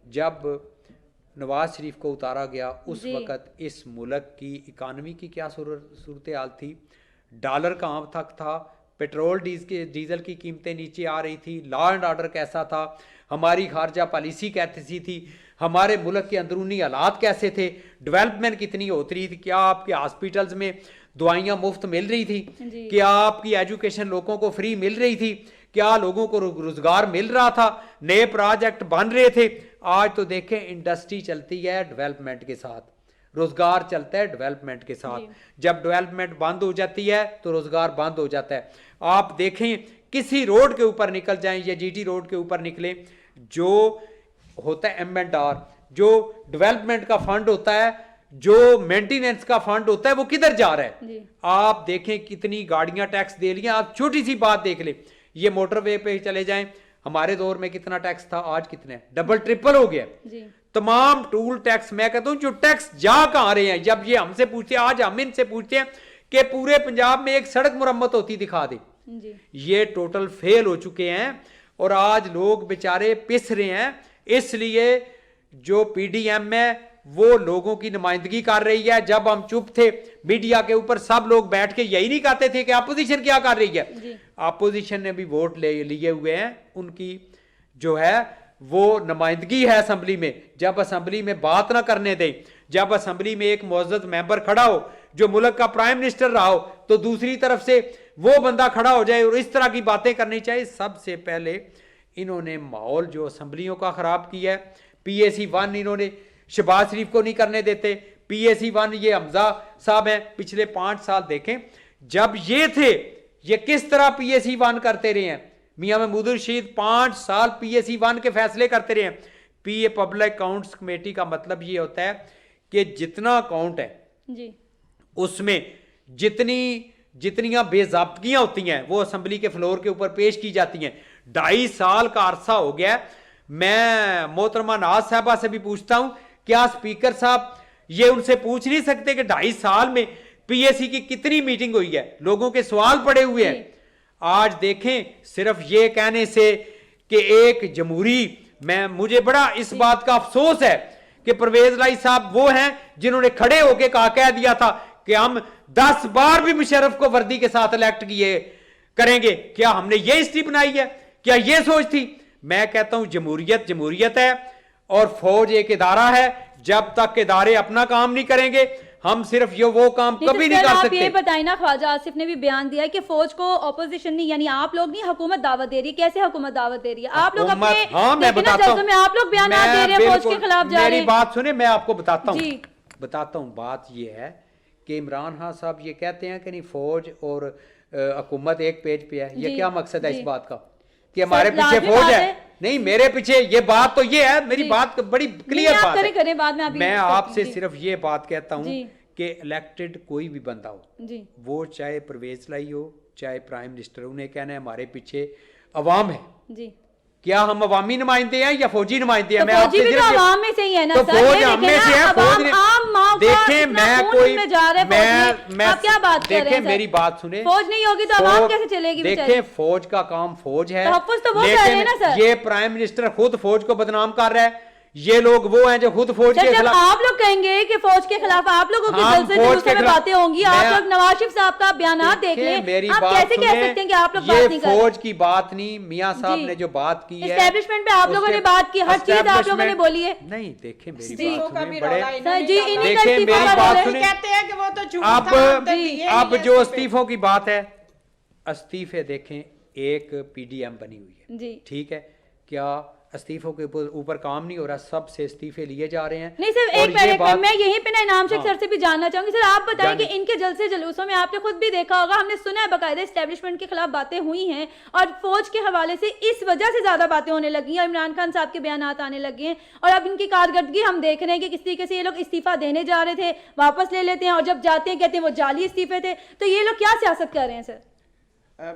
جب نواز شریف کو اتارا گیا اس وقت اس ملک کی اکانومی کی کیا صورتحال تھی, ڈالر کہاں تک تھا, پیٹرول ڈیزل کی قیمتیں نیچے آ رہی تھی, لا اینڈ آرڈر کیسا تھا, ہماری خارجہ پالیسی کیسی تھی, ہمارے ملک کے اندرونی حالات کیسے تھے, ڈیولپمنٹ کتنی ہوتی رہی تھی, کیا آپ کے ہاسپٹلز میں دوائیاں مفت مل رہی تھی, کیا آپ کی ایجوکیشن لوگوں کو فری مل رہی تھی, کیا لوگوں کو روزگار مل رہا تھا, نئے پروجیکٹ بن رہے تھے. آج تو دیکھیں انڈسٹری چلتی ہے ڈیولپمنٹ کے ساتھ, روزگار چلتا ہے ڈیولپمنٹ کے ساتھ. جب ڈیولپمنٹ بند ہو جاتی ہے تو روزگار بند ہو جاتا ہے. آپ دیکھیں کسی روڈ کے اوپر نکل جائیں یا جی ٹی روڈ کے اوپر نکلیں, جو ہوتا ہے M&R, جو ڈیولپمنٹ کا فنڈ ہوتا ہے, جو مینٹیننس کا فنڈ ہوتا ہے, وہ کدھر جا رہا ہے؟ آپ دیکھیں کتنی گاڑیاں ٹیکس دے لیا. آپ چھوٹی سی بات دیکھ لیں, یہ موٹر وے پہ چلے جائیں, ہمارے دور میں کتنا ٹیکس تھا, آج کتنا ہے, ڈبل ٹرپل ہو گیا. تمام ٹول ٹیکس, میں کہتا ہوں جو ٹیکس جا کہاں رہے ہیں, جب یہ ہم سے پوچھتے ہیں, آج ہم ان سے پوچھتے ہیں کہ پورے پنجاب میں ایک سڑک مرمت ہوتی دکھا دے, یہ ٹوٹل فیل ہو چکے ہیں. اور آج لوگ بیچارے پس رہے ہیں, اس لیے جو پی ڈی ایم ہے وہ لوگوں کی نمائندگی کر رہی ہے. جب ہم چپ تھے میڈیا کے اوپر سب لوگ بیٹھ کے یہی نہیں کہتے تھے کہ اپوزیشن کیا کر رہی ہے. اپوزیشن نے بھی ووٹ لیے ہوئے ہیں, ان کی جو ہے وہ نمائندگی ہے اسمبلی میں. جب اسمبلی میں بات نہ کرنے دیں, جب اسمبلی میں ایک معزز ممبر کھڑا ہو جو ملک کا پرائم منسٹر رہا ہو, تو دوسری طرف سے وہ بندہ کھڑا ہو جائے اور اس طرح کی باتیں کرنی چاہیے. سب سے پہلے انہوں نے ماحول جو اسمبلیوں کا خراب کیا ہے. پی اے سی 1 انہوں نے شہباز شریف کو نہیں کرنے دیتے. پی اے سی 1 یہ حمزہ صاحب ہیں, پچھلے 5 سال دیکھیں جب یہ تھے یہ کس طرح پی اے سی 1 کرتے رہے ہیں. میاں محمود الرشید 5 سال پی اے سی 1 کے فیصلے کرتے رہے ہیں. پی اے پبلک اکاؤنٹس کمیٹی کا مطلب یہ ہوتا ہے کہ جتنا اکاؤنٹ ہے اس میں جتنیاں بے ضابطگیاں ہوتی ہیں وہ اسمبلی کے فلور کے اوپر پیش کی جاتی ہیں. 2.5 سال کا عرصہ ہو گیا. میں محترمہ ناز صاحبہ سے بھی پوچھتا ہوں, کیا اسپیکر صاحب یہ ان سے پوچھ نہیں سکتے کہ 2.5 سال میں پی اے سی کی کتنی میٹنگ ہوئی ہے, لوگوں کے سوال پڑے ہوئے ہیں. آج دیکھیں صرف یہ کہنے سے کہ ایک جمہوری, مجھے بڑا اس بات کا افسوس ہے کہ پرویز لائی صاحب وہ ہیں جنہوں نے کھڑے ہو کے کہہ دیا تھا کہ ہم 10 بار بھی مشرف کو وردی کے ساتھ الیکٹ کیے کریں گے. کیا ہم نے یہ ہسٹری بنائی ہے؟ کیا یہ سوچ تھی؟ میں کہتا ہوں جمہوریت ہے اور فوج ایک ادارہ ہے. جب تک ادارے اپنا کام نہیں کریں گے ہم صرف وہ کام کبھی نہیں کر سکتے. آپ یہ بتائیں نا, خواجہ آصف نے بھی بیان دیا ہے کہ فوج کو اپوزیشن نہیں, یعنی آپ لوگ نہیں, حکومت دعوت دے رہی ہے. کیسے حکومت دعوت دے رہی ہے؟ آپ لوگ اپنے جلسوں میں آپ لوگ بیانات دے رہے ہیں, فوج کے خلاف جا رہے ہیں. میری بات سنیں, میں آپ کو بتاتا ہوں. بات یہ ہے کہ عمران خان صاحب یہ کہتے ہیں کہ نہیں فوج اور حکومت ایک پیج پہ ہے. یہ کیا مقصد ہے اس بات کا کہ ہمارے پیچھے فوج ہے؟ نہیں, میرے پیچھے یہ بات تو یہ ہے, میری بات بڑی کلیئر بات ہے. میں آپ سے صرف یہ بات کہتا ہوں کہ الیکٹڈ کوئی بھی بندہ ہو, وہ چاہے پرویز لائی ہو چاہے پرائم منسٹر, انہیں کہنا ہے ہمارے پیچھے عوام ہے. کیا ہم عوامی نمائندے ہیں یا فوجی نمائندے ہیں؟ فوجی بھی تو عوام میں سے ہی ہے نا سر. فوج ہم میں سے ہے. فوج دیکھیں میں کوئی آپ کیا بات کر رہے ہیں؟ دیکھیں میری بات سنیں, فوج نہیں ہوگی تو عوام کیسے چلے گی؟ دیکھیں فوج کا کام فوج ہے, لیکن یہ پرائم منسٹر خود فوج کو بدنام کر رہا ہے. یہ لوگ وہ ہیں جو خود فوج کے خلاف. آپ لوگ کہیں گے کہ فوج کے خلاف آپ لوگوں کی جلسے جلوسوں میں باتیں ہوں گی, آپ لوگ نواز شریف صاحب کا بیانات دیکھ لیں, آپ کیسے کہہ سکتے ہیں کہ آپ لوگ بات نہیں کر رہے؟ فوج کی بات نہیں, میاں صاحب نے جو بات کی ہے اسٹیبلشمنٹ پہ آپ لوگوں نے بات کی, ہر چیز آپ لوگوں نے بولی ہے. نہیں دیکھیں میری بات سنیں, بڑے دیکھیں میری بات سنیں. کہتے ہیں کہ وہ تو جھوٹ تھا. اب جو استعفوں کی بات ہے, استعفے دیکھیں ایک پی ڈی ایم بنی ہوئی ہے, ٹھیک ہے, کیا استعفوں کے اوپر کام نہیں ہو رہا؟ سب سے استعفے لیے جا رہے ہیں. نہیں سر, ایک پہلے میں یہیں پہ نا انعام شیخ سر سے بھی جاننا چاہوں گی. سر آپ بتائیں کہ ان کے جلسے جلوسوں میں آپ نے خود بھی دیکھا ہوگا, ہم نے سنا ہے باقاعدہ اسٹیبلشمنٹ کے خلاف باتیں ہوئی ہیں اور فوج کے حوالے سے اس وجہ سے زیادہ باتیں ہونے لگی ہیں, عمران خان صاحب کے بیانات آنے لگے ہیں, اور اب ان کی کارکردگی ہم دیکھ رہے ہیں کہ کس طریقے سے یہ لوگ استعفیٰ دینے جا رہے تھے, واپس لے لیتے ہیں, اور جب جاتے ہیں کہتے ہیں وہ جعلی استعفے تھے. تو یہ لوگ کیا سیاست کر رہے ہیں سر؟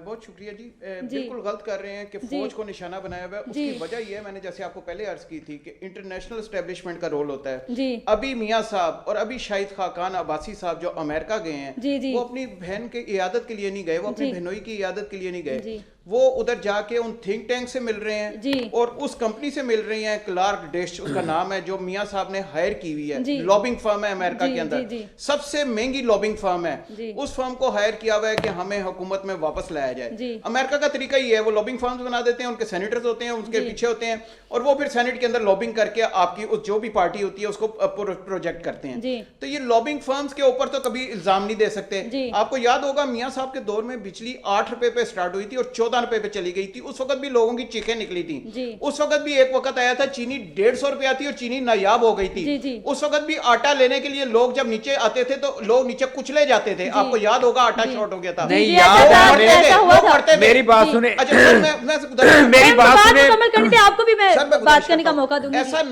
بہت شکریہ جی. بالکل غلط کر رہے ہیں کہ فوج کو نشانہ بنایا ہوا ہے. اس کی وجہ یہ ہے, میں نے جیسے آپ کو پہلے عرض کی تھی کہ انٹرنیشنل اسٹیبلشمنٹ کا رول ہوتا ہے. ابھی میاں صاحب اور ابھی شاہد خاقان عباسی صاحب جو امریکہ گئے ہیں, وہ اپنی بہن کی عیادت کے لیے نہیں گئے, وہ اپنی بہنوئی کی عیادت کے لیے نہیں گئے, وہ ادھر جا کے ان تھنک ٹینک سے مل رہے ہیں اور اس کمپنی سے مل رہی ہیں, کلارک ڈیش اس کا نام ہے, جو میاں صاحب نے ہائر کی ہوئی ہے. لابنگ فرم ہے امریکہ کے اندر, سب سے مہنگی لابنگ فرم ہے. اس فرم کو ہائر کیا ہوا ہے کہ ہمیں حکومت میں واپس لایا جائے. امریکہ کا طریقہ یہ ہے, وہ لابنگ فرمز بنا دیتے ہیں, ان کے سینیٹرز ہوتے ہیں, ان کے پیچھے ہوتے ہیں, اور وہ پھر سینیٹ کے اندر لابنگ کر کے آپ کی جو بھی پارٹی ہوتی ہے اس کو پروجیکٹ کرتے ہیں. تو یہ لابنگ فرمز کے اوپر تو کبھی الزام نہیں دے سکتے. آپ کو یاد ہوگا میاں صاحب کے دور میں بجلی 8 روپے پہ سٹارٹ ہوئی تھی اور 14 روپے پہ چلی گئی تھی. اس وقت بھی لوگوں کی چیخیں نکلی تھی. اس وقت بھی ایک وقت آیا تھا چینی 150 روپے آتی اور چینی نایاب ہو گئی تھی. اس وقت بھی آٹا لینے کے لیے لوگ جب نیچے آتے تھے تو لوگ نیچے کچلے جاتے تھے. آپ کو یاد ہوگا آٹا شارٹ ہو گیا تھا. نہیں یاد ہے, میری بات سنیں, میری بات سنیں, آپ کو بھی میں بات کرنے کا موقع دوں گی. ایسا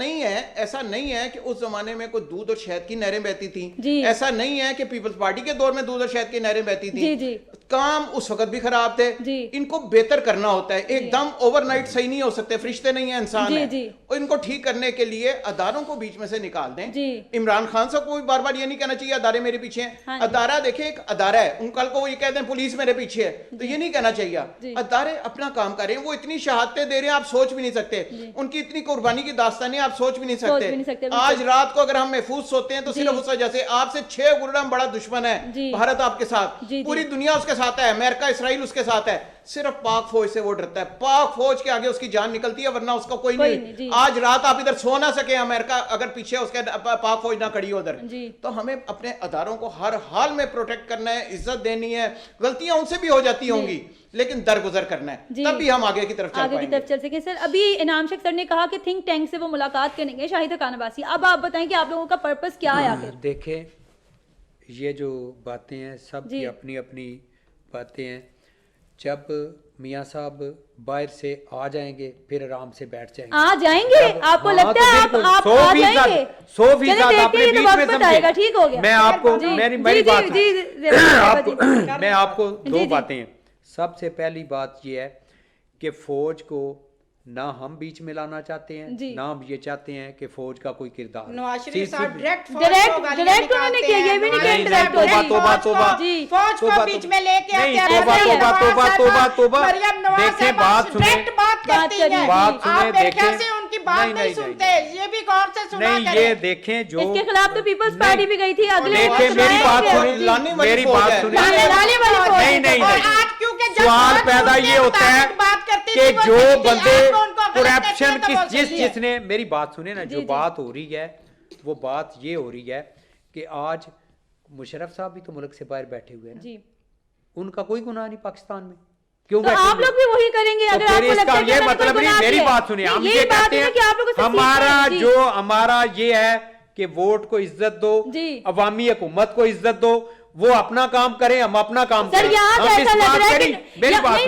نہیں ہے کہ اس زمانے میں کوئی دودھ اور شہد کی نہریں بہتی تھیں. ایسا نہیں ہے کہ پیپلز پارٹی کے دور میں دودھ اور شہد کی نہریں بہتی تھیں. کام اس وقت بھی خراب تھے. ان کو بہتر کرنا ہوتا ہے. ایک دم اوور نائٹ صحیح نہیں ہو سکتے, فرشتے نہیں ہیں, انسان ہیں. اور ان کو ٹھیک کرنے کے لیے اداروں کو بیچ میں سے نکال دیں. عمران خان صاحب کو بھی بار بار یہ نہیں کہنا چاہیے ادارے میرے پیچھے ہیں. ادارہ دیکھیں ایک ادارہ ہے, ان کل کو وہ یہ کہتے ہیں پولیس میرے پیچھے ہے, تو یہ نہیں کہنا چاہیے. ادارے اپنا کام کریں. وہ اتنی شہادتیں دے رہے ہیں آپ سوچ بھی نہیں سکتے, ان کی اتنی قربانی کی داستانیں آپ سوچ بھی نہیں سکتے. آج رات کو اگر ہم محفوظ سوتے ہیں تو صرف اس وجہ سے آپ سے 6 گنا بڑا دشمن ہے بھارت آپ کے ساتھ, پوری دنیا اس کے ساتھ ہے, امریکہ اسرائیل اس کے ساتھ ہے, صرف پاک فوج سے وہ ڈرتا ہے. پاک فوج کے آگے اس کی جان نکلتی ہے, ورنہ اس کا کوئی نہیں. آج رات آپ ادھر سو نہ سکے امریکہ اگر پیچھے اس کے پاک فوج نہ کھڑی ہو ادھر. تو ہمیں اپنے اداروں کو ہر حال میں پروٹیکٹ کرنا ہے, عزت دینی ہے. غلطیاں ان سے بھی ہو جاتی ہوں گی لیکن درگزر کرنا ہے, تب بھی ہم آگے کی طرف چل سکیں. سر ابھی انعام شیخ سر نے کہا کہ تھنک ٹینک سے وہ ملاقات کریں گے شاہد حقان عباسی. اب آپ بتائیں کہ آپ لوگوں کا پرپس کیا ہے آخر؟ دیکھیں یہ جو باتیں ہیں سب کی اپنی اپنی باتیں ہیں. جب میاں صاحب باہر سے آ جائیں گے پھر آرام سے بیٹھ جائیں گے. آ جائیں گے آپ کو لگتا ہے آپ آ جائیں گے 100% اپنے بیچ میں سمجھے. ٹھیک ہو گیا. میں آپ کو میری بات میں آپ کو 2 باتیں ہیں. سب سے پہلی بات یہ ہے کہ فوج کو نہ ہم بیچ میں لانا چاہتے ہیں, نہ ہم یہ چاہتے ہیں کہ فوج کا کوئی کردار. نواز شریف صاحب ڈائریکٹ انہوں نے کیا, یہ بھی نہیں کہ ڈائریکٹ فوج کو بیچ میں لے کے دیکھیں بات سنیں, یہ دیکھیں جو اس کے خلاف تو پیپلز پارٹی بھی گئی تھی. اگلے میری بات سنیں, سوال پیدا یہ ہوتا ہے کہ جو بندے کرپشن جس نے, میری بات سنیں نا, جو بات ہو رہی ہے وہ بات یہ ہو رہی ہے کہ آج مشرف صاحب بھی تو ملک سے باہر بیٹھے ہوئے ہیں, ان کا کوئی گناہ نہیں پاکستان میں, کیوں تو آپ لوگ بھی وہی کریں گے؟ اگر آپ کو لگتا ہے کہ یہ مطلب نہیں, میری بات سنیں, ہم یہ کہتے ہیں ہمارا یہ ہے کہ ووٹ کو عزت دو, عوامی حکومت کو عزت دو, وہ اپنا کام کریں, ہم اپنا کام کریں. میری بات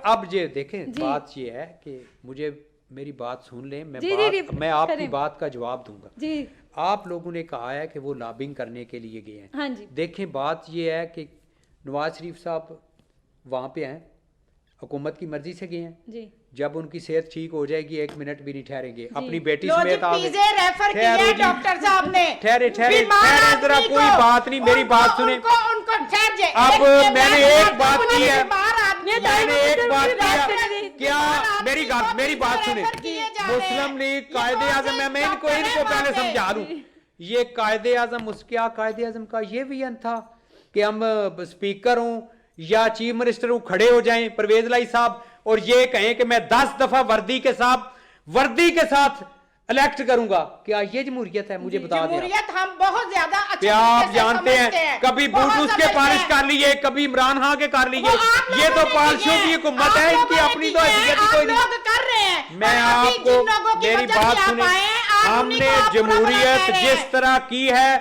اب یہ دیکھیں, بات یہ ہے کہ مجھے میری بات سن لیں, میں آپ کی بات کا جواب دوں گا. آپ لوگوں نے کہا ہے کہ وہ لابنگ کرنے کے لیے گئے ہیں. دیکھیں بات یہ ہے کہ نواز شریف صاحب وہاں پہ ہیں, حکومت کی مرضی سے گئے ہیں. جب ان کی صحت ٹھیک ہو جائے گی 1 منٹ بھی نہیں ٹھہریں گے, اپنی بیٹی سمیت ڈاکٹر صاحب نے ٹھہرے ذرا, کوئی بات نہیں, میری بات سنیں. اب میں نے ایک بات کی ہے, کیا میری بات سنیں, مسلم لیگ قائد اعظم, میں ان کو پہلے سمجھا دوں, یہ قائد اعظم کیا قائد اعظم کا یہ ویژن تھا کہ ہم اسپیکر ہوں یا چیف منسٹر ہوں کھڑے ہو جائیں پرویز لائی صاحب اور یہ کہیں کہ میں 10 دفعہ وردی کے ساتھ الیکٹ کروں گا؟ کیا یہ جمہوریت ہے؟ مجھے بتا دیں. جمہوریت ہم بہت زیادہ کیا آپ جانتے ہیں کبھی بوٹوس کے پالش کر لیے, کبھی عمران خان کے کر لیے, یہ تو پالشوں کی حکومت ہے, ان کی اپنی تو حیثیت کوئی نہیں. میں آپ کو میری بات سنیں, ہم نے جمہوریت جس طرح کی ہے,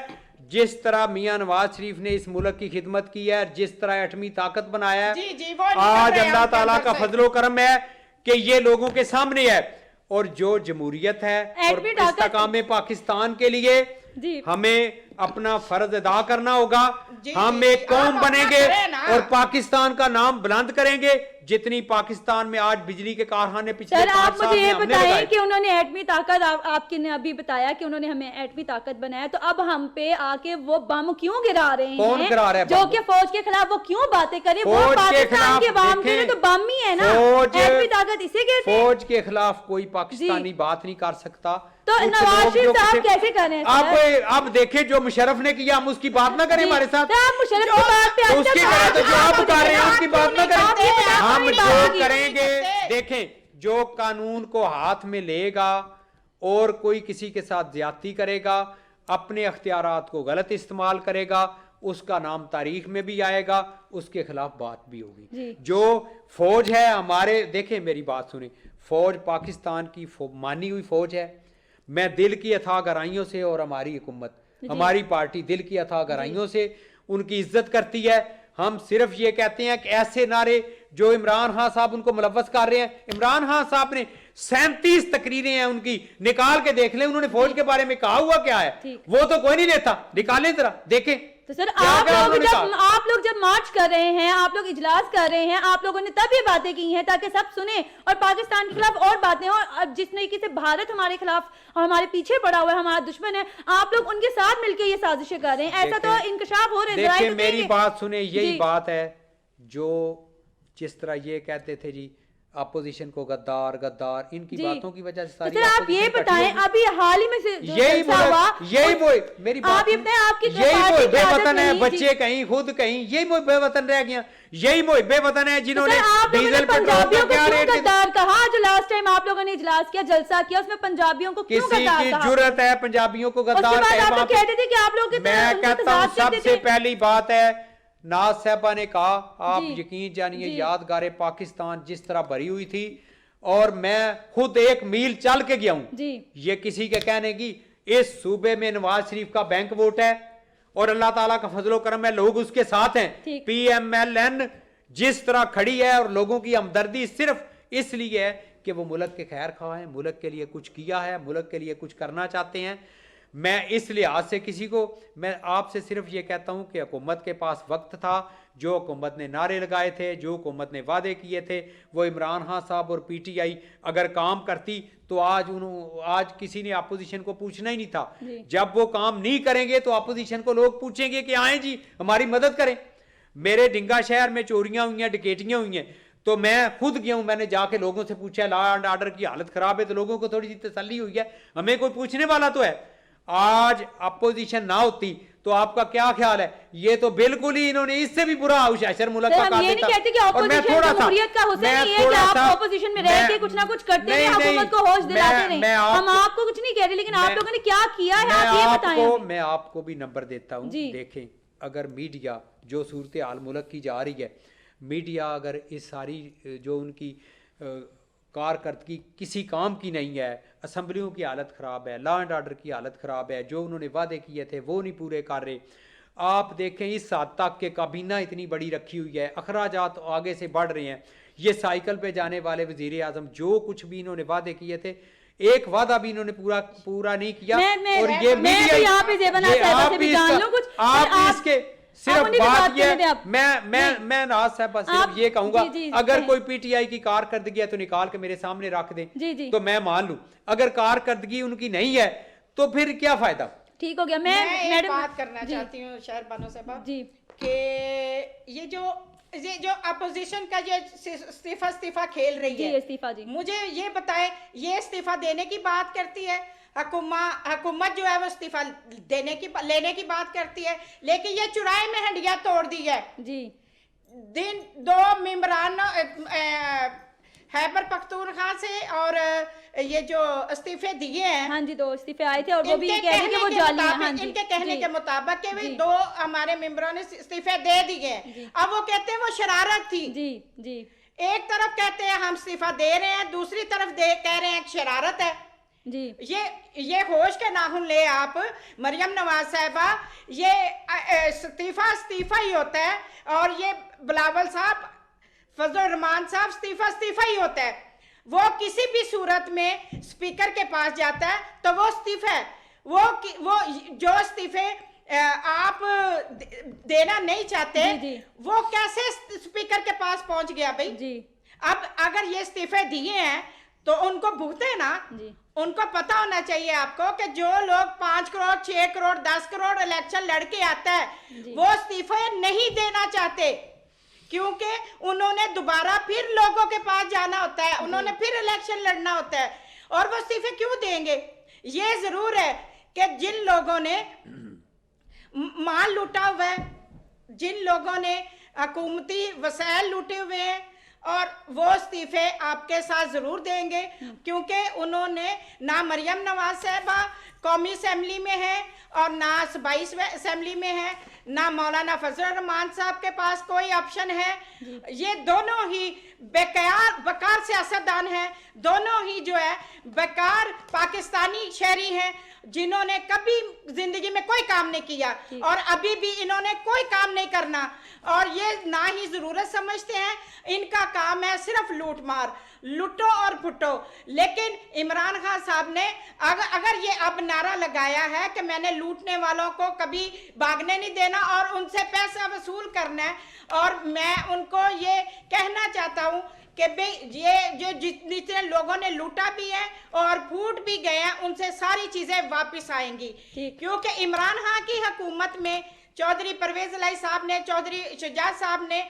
جس طرح میاں نواز شریف نے اس ملک کی خدمت کی ہے, جس طرح ایٹمی طاقت بنایا ہے, آج اللہ تعالیٰ کا فضل و کرم ہے کہ یہ لوگوں کے سامنے ہے. اور جو جمہوریت ہے اور استحکام پاکستان کے لیے ہمیں اپنا فرض ادا کرنا ہوگا. ہم ایک قوم بنیں گے اور پاکستان کا نام بلند کریں گے. جتنی پاکستان میں آج بجلی کے کارخانے پچھلے 5 آپ سال مجھے میں یہ ہم نے بتائیں کہ انہوں نے ایٹمی طاقت, آپ نے ابھی بتایا کہ انہوں نے ہمیں ایٹمی طاقت بنایا, تو اب ہم پہ آ کے وہ بم کیوں گرا رہے ہیں؟ کون گرا رہا ہے جو کہ فوج کے خلاف وہ کیوں باتیں کریں؟ وہ پاکستان کے عوام کے لیے تو بم ہی ہے نا, ایٹمی طاقت اسے کہتے ہیں. فوج کے خلاف کوئی پاکستانی بات نہیں کر سکتا. تو نواز شریف صاحب کیسے کر رہے ہیں؟ اب دیکھیں جو مشرف نے کیا, ہم اس کی بات نہ کریں ہمارے ساتھ. آپ مشرف کی بات پہ اس کی جو آپ بتا رہے ہیں اس کی بات نہ کریں. ہم جو کریں گے, دیکھیں جو قانون کو ہاتھ میں لے گا اور کوئی کسی کے ساتھ زیادتی کرے گا, اپنے اختیارات کو غلط استعمال کرے گا, اس کا نام تاریخ میں بھی آئے گا, اس کے خلاف بات بھی ہوگی. جو فوج ہے ہمارے, دیکھیں میری بات سنیں, فوج پاکستان کی مانی ہوئی فوج ہے. میں دل کی اتھا گہرائیوں سے, اور ہماری حکومت ہماری پارٹی دل کی اتھا گہرائیوں سے ان کی عزت کرتی ہے. ہم صرف یہ کہتے ہیں کہ ایسے نعرے جو عمران خان صاحب ان کو ملوث کر رہے ہیں, عمران خان صاحب نے 37 तकरीरें हैं उनकी, निकाल के देख लें, उन्होंने फौज के बारे में कहा हुआ क्या है, वो तो कोई नहीं लेता, निकालें जरा देखें। तो सर आप लोग जब मार्च कर रहे हैं, आप लोग इजलास कर रहे हैं, आप लोगों ने तब ये बातें की हैं ताकि सब सुने और पाकिस्तान के खिलाफ और बातें हो, और जिस तरीके से भारत हमारे खिलाफ और हमारे पीछे पड़ा हुआ है, हमारा दुश्मन है, आप लोग उनके साथ मिलकर ये साजिशें कर रहे हैं, ऐसा तो इंकशाफ हो रहा है। देखिए मेरी बात सुने, यही बात है जो जिस तरह ये कहते थे जी अपोजिशन को गद्दार गद्दार, इनकी बातों की वजह से सारी तो आप ये बताएं, अभी हाल ही में से यही वो मेरी बात, आप ये बताएं आपकी यही वो बेवतन है, बच्चे कहीं खुद कहीं, यही वो बेवतन रह गया, यही वो बेवतन है जिन्होंने डीजल पंजाबियों को क्यों गद्दार कहा? जो लास्ट टाइम आप लोगों ने इजलास किया, जलसा किया, उसमें पंजाबियों को क्यों गद्दार कहा? किसी की जुर्रत है पंजाबियों को गद्दार कहते थे कि आप लोग, मैं कहता हूँ सबसे पहली बात है, नाज साहबा ने कहा, आप यकीन जानिए यादगार पाकिस्तान जिस तरह भरी हुई थी, और मैं खुद 1 मील चल के गया हूं, ये किसी के कहने की, इस सूबे में नवाज शरीफ का बैंक वोट है और अल्लाह ताला का फजलो करम है, लोग उसके साथ हैं। PMLN जिस तरह खड़ी है और लोगों की हमदर्दी सिर्फ इसलिए है कि वो मुल्क के खैर खा है, मुल्क के लिए कुछ किया है, मुल्क के लिए कुछ करना चाहते हैं। मैं इस लिहाज से किसी को, मैं आपसे सिर्फ ये कहता हूं कि हुकूमत के पास वक्त था, जो हुकूमत ने नारे लगाए थे, जो हुकूमत ने वादे किए थे, वो इमरान खान साहब और PTI अगर काम करती तो आज किसी ने अपोजिशन को पूछना ही नहीं था। जब वो काम नहीं करेंगे तो अपोजिशन को लोग पूछेंगे कि आए जी हमारी मदद करें। मेरे डिंगा शहर में चोरियां हुई हैं, डकैतियां हुई हैं, तो मैं खुद गया हूं, मैंने जाके लोगों से पूछा लॉ एंड ऑर्डर की हालत खराब है, तो लोगों को थोड़ी सी तसल्ली हुई है, हमें कोई पूछने वाला तो है। आज अपोजिशन ना होती तो आपका क्या ख्याल है? ये तो बिल्कुल ही इन्होंने इससे भी बुरा औशासर मुल्क का काम किया। और मैं थोड़ा सा, ऑपोजिशन में रह के कुछ ना कुछ करते हैं, हुकूमत को होश दिलाते रहे। हम आपको कुछ नहीं कह रहे, लेकिन आप लोगों ने क्या किया है आप ये बताएं। मैं आपको भी नंबर देता हूं, देखें अगर मीडिया जो सूरत हाल मुल्क की जा रही है, मीडिया अगर इस सारी जो उनकी कारकर्दगी किसी काम की नहीं है, असम्बलियों की हालत ख़राब है, लॉ एंड ऑर्डर की हालत ख़राब है, जो उन्होंने वादे किए थे वो नहीं पूरे कर रहे। आप देखें इस हद तक के काबीना इतनी बड़ी रखी हुई है, अखराजात आगे से बढ़ रहे हैं। ये साइकिल पे जाने वाले वज़ीर आज़म जो कुछ भी इन्होंने वादे किए थे, एक वादा भी इन्होंने पूरा नहीं किया। और ये मीडिया आप इसके सिर्फ बात ये, मैं नाज साहब सिर्फ ये कहूंगा, अगर कोई PTI की कारकर्दगी है तो निकाल के मेरे सामने रख दें तो मैं मान लूं, अगर कारकर्दगी उनकी नहीं है तो फिर क्या फायदा। ठीक हो गया। मैं एक बात करना चाहती हूँ शहर बानो साहब जी, कि ये जो अपोजिशन का ये इस्तीफा खेल रही है, इस्तीफा जी, मुझे ये बताए, ये इस्तीफा देने की बात करती है, हुकूमत जो है वो इस्तीफा लेने की बात करती है, लेकिन ये चुराए में हंडिया तोड़ दी है जी। दिन 2 मेंबरान खैबर पख्तूनख्वा से और ये जो इस्तीफे दिए हैं, हाँ जी 2 इस्तीफे आए थे और वो भी कह रहे हैं कि वो जाली हैं। हाँ जी, इनके कहने के मुताबिक के भी 2 हमारे मेंबरों ने इस्तीफे दे दिए। अब वो कहते हैं वो शरारत थी जी जी। एक तरफ कहते हैं हम इस्तीफा दे रहे हैं, दूसरी तरफ कह रहे हैं शरारत है जी। ये होश के नाखून ले आप मरियम नवाज साहिबा, ये इस्तीफा ही होता है, और ये बिलावल साहब, फजल रहमान साहब इस्तीफा ही होता है। वो किसी भी सूरत में स्पीकर के पास जाता है तो वो इस्तीफा है, वो जो इस्तीफे आप देना नहीं चाहते जी। वो कैसे स्पीकर के पास पहुंच गया भाई जी। अब अगर ये इस्तीफे दिए हैं तो उनको भुगते ना जी। उनको पता होना चाहिए आपको कि जो लोग 5 करोड़ 6 करोड़ 10 करोड़ इलेक्शन लड़के आता है वो इस्तीफे नहीं देना चाहते, क्योंकि उन्होंने दोबारा फिर लोगों के पास जाना होता है, उन्होंने फिर इलेक्शन लड़ना होता है, और वो इस्तीफे क्यों देंगे। ये जरूर है कि जिन लोगों ने माल लूटा हुआ है, जिन लोगों ने हुकूमती वसाइल लूटे हुए हैं, और वो इस्तीफे आपके साथ जरूर देंगे, क्योंकि उन्होंने ना मरियम नवाज साहिबा कौमी असम्बली में है और ना 22वीं असम्बली में है, ना मौलाना फजल रहमान साहब के पास कोई ऑप्शन है। ये दोनों ही बेकार सियासतदान हैं, दोनों ही जो है बेकार पाकिस्तानी शहरी हैं जिन्होंने कभी जिंदगी में कोई काम नहीं किया और अभी भी इन्होंने कोई काम नहीं करना, और ये ना ही जरूरत समझते हैं। इनका काम है सिर्फ लूट मार, लूटो और फुटो। लेकिन इमरान खान साहब ने अगर ये अब नारा लगाया है कि मैंने लूटने वालों को कभी भागने नहीं देना और उनसे पैसा वसूल करना है, और मैं उनको ये कहना चाहता हूँ कि भाई ये जो जितने लोगों ने लूटा भी है और फूट भी गए हैं, उनसे सारी चीजें वापस आएंगी। क्योंकि इमरान खान की हुकूमत में चौधरी परवेज इलाही साहब ने, चौधरी शुजात साहब ने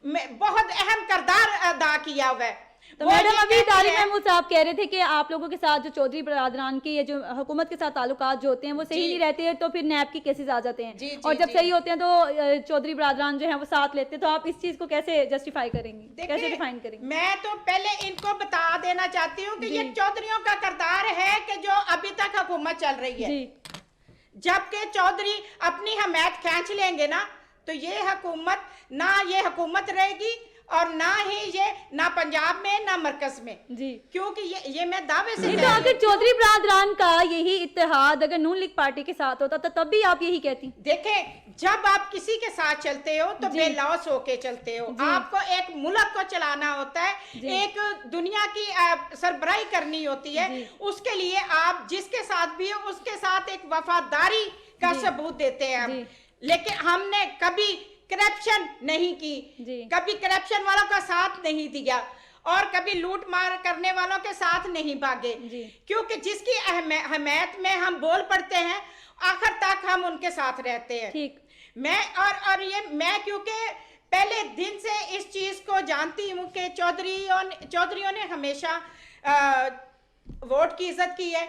बहुत अहम किरदार अदा किया हुआ है। तो मैडम अभी तारिक महमूद साहब कह रहे थे कि आप लोगों के साथ जो चौधरी बरादरान की, ये जो हुकूमत के साथ ताल्लुकात जो होते हैं वो सही नहीं रहते हैं, तो फिर नैब की केसेस आ जाते हैं, और जब सही होते हैं तो चौधरी बरादरान जो है वो साथ लेते हैं। तो आप इस चीज को कैसे जस्टिफाई करेंगी, कैसे डिफाइन करेंगी? मैं तो पहले इनको बता देना चाहती हूँ कि ये चौधरियों का किरदार है कि जो अभी तक हुकूमत चल रही है, जबकि चौधरी अपनी हमायत खींच लेंगे ना तो ये हुकूमत रहेगी, और ना ही ये ना पंजाब में ना मरकज में जी, क्योंकि ये मैं दावे से तो अगर चौधरी बरादरान का यही इत्तेहाद अगर नून लीग पार्टी के साथ होता तो तब भी आप यही कहती? देखें, जब आप किसी के साथ चलते हो तो बेलौस होके चलते हो। आपको एक मुल्क को चलाना होता है, एक दुनिया की सरबराही करनी होती है, उसके लिए आप जिसके साथ भी हो उसके साथ एक वफादारी का सबूत देते हैं। लेकिन हमने कभी करप्शन नहीं की, कभी करप्शन वालों का साथ नहीं दिया, और कभी लूट मार करने वालों के साथ नहीं भागे, क्योंकि जिसकी हमायत में हम बोल पड़ते हैं आखिर तक हम उनके साथ रहते हैं। ठीक। मैं क्योंकि पहले दिन से इस चीज को जानती हूँ कि चौधरियों ने हमेशा वोट की इज्जत की है,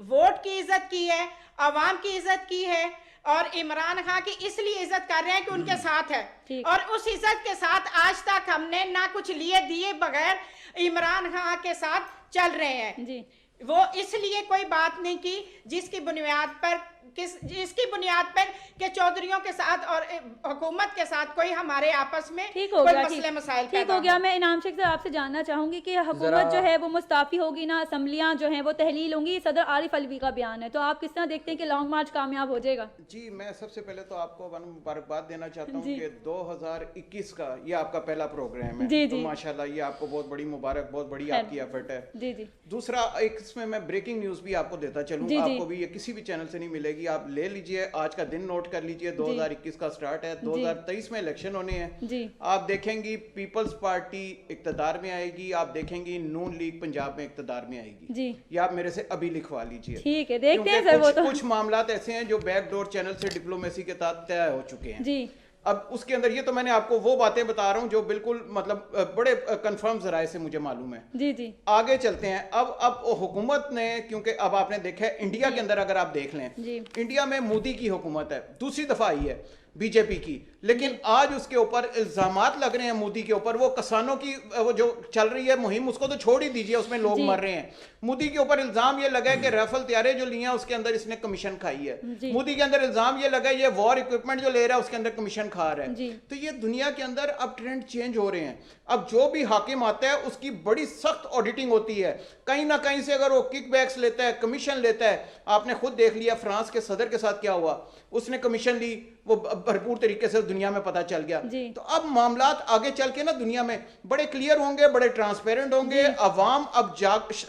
वोट की इज्जत की है, आवाम की इज्जत की है, और इमरान खान की इसलिए इज्जत कर रहे हैं कि उनके साथ है, और उस इज्जत के साथ आज तक हमने ना कुछ लिए दिए बगैर इमरान खान के साथ चल रहे हैं जी। वो इसलिए कोई बात नहीं की जिसकी बुनियाद पर के चौधरियों के साथ और हुकूमत के साथ कोई हमारे आपस में कोई मसले मसाइल ठीक हो गया। मैं इनाम शेख साहब आपसे जानना चाहूंगी कि हुकूमत जो है वो मुस्ताफी होगी ना, असम्बलियां जो हैं वो तहलील होंगी, सदर आरिफ अलवी का बयान है, तो आप किस तरह देखते हैं कि लॉन्ग मार्च कामयाब हो जाएगा? जी, मैं सबसे पहले तो आपको मुबारकबाद देना चाहता हूँ कि 2021 का ये आपका पहला प्रोग्राम है, तो माशाल्लाह ये आपको बहुत बड़ी मुबारक, बहुत बड़ी आपकी एफर्ट है। जी जी। दूसरा, एक इसमें मैं ब्रेकिंग न्यूज भी आपको देता चलूँ, आपको भी ये किसी भी चैनल से नहीं मिलेगी, आप ले लीजिए, आज का दिन नोट कर लीजिए, 2021 का स्टार्ट है, 2023 में इलेक्शन होने हैं। आप देखेंगी पीपल्स पार्टी इक्तदार में आएगी, आप देखेंगी नून लीग पंजाब में इक्तदार में आएगी। ये आप मेरे से अभी लिखवा लीजिए, ठीक है, देखते हैं सर। वो तो कुछ मामलात ऐसे हैं जो बैकडोर चैनल से डिप्लोमेसी के तहत तय हो चुके हैं जी। अब उसके अंदर ये तो मैंने आपको वो बातें बता रहा हूँ जो बिल्कुल मतलब बड़े कंफर्म जराए से मुझे मालूम है जी जी। आगे चलते हैं। अब हुकूमत ने, क्योंकि अब आपने देखा है इंडिया के अंदर, अगर आप देख लें इंडिया में मोदी की हुकूमत है, दूसरी दफा आई है बीजेपी की, लेकिन आज उसके ऊपर इल्जामात लग रहे हैं मोदी के ऊपर। वो किसानों की वो जो चल रही है मुहिम, उसको तो छोड़ ही दीजिए, उसमें लोग मर रहे हैं। मोदी के ऊपर इल्जाम ये लगा है कि राफेल तैयारे जो लिए हैं उसके अंदर इसने कमीशन खाई है। मोदी के अंदर इल्जाम ये लगा है ये वॉर इक्विपमेंट जो ले रहा है उसके अंदर कमीशन खा रहा है। तो ये दुनिया के अंदर अब ट्रेंड चेंज हो रहे हैं। अब जो भी हाकिम आता है उसकी बड़ी सख्त ऑडिटिंग होती है, कहीं ना कहीं से अगर वो किक बैक्स लेता है, कमीशन लेता है। आपने खुद देख लिया फ्रांस के सदर के साथ क्या हुआ, उसने कमीशन ली, वो भरपूर तरीके से दुनिया में पता चल गया। तो अब मामलात आगे चल के ना दुनिया में बड़े क्लियर होंगे, बड़े ट्रांसपेरेंट होंगे। अवाम अब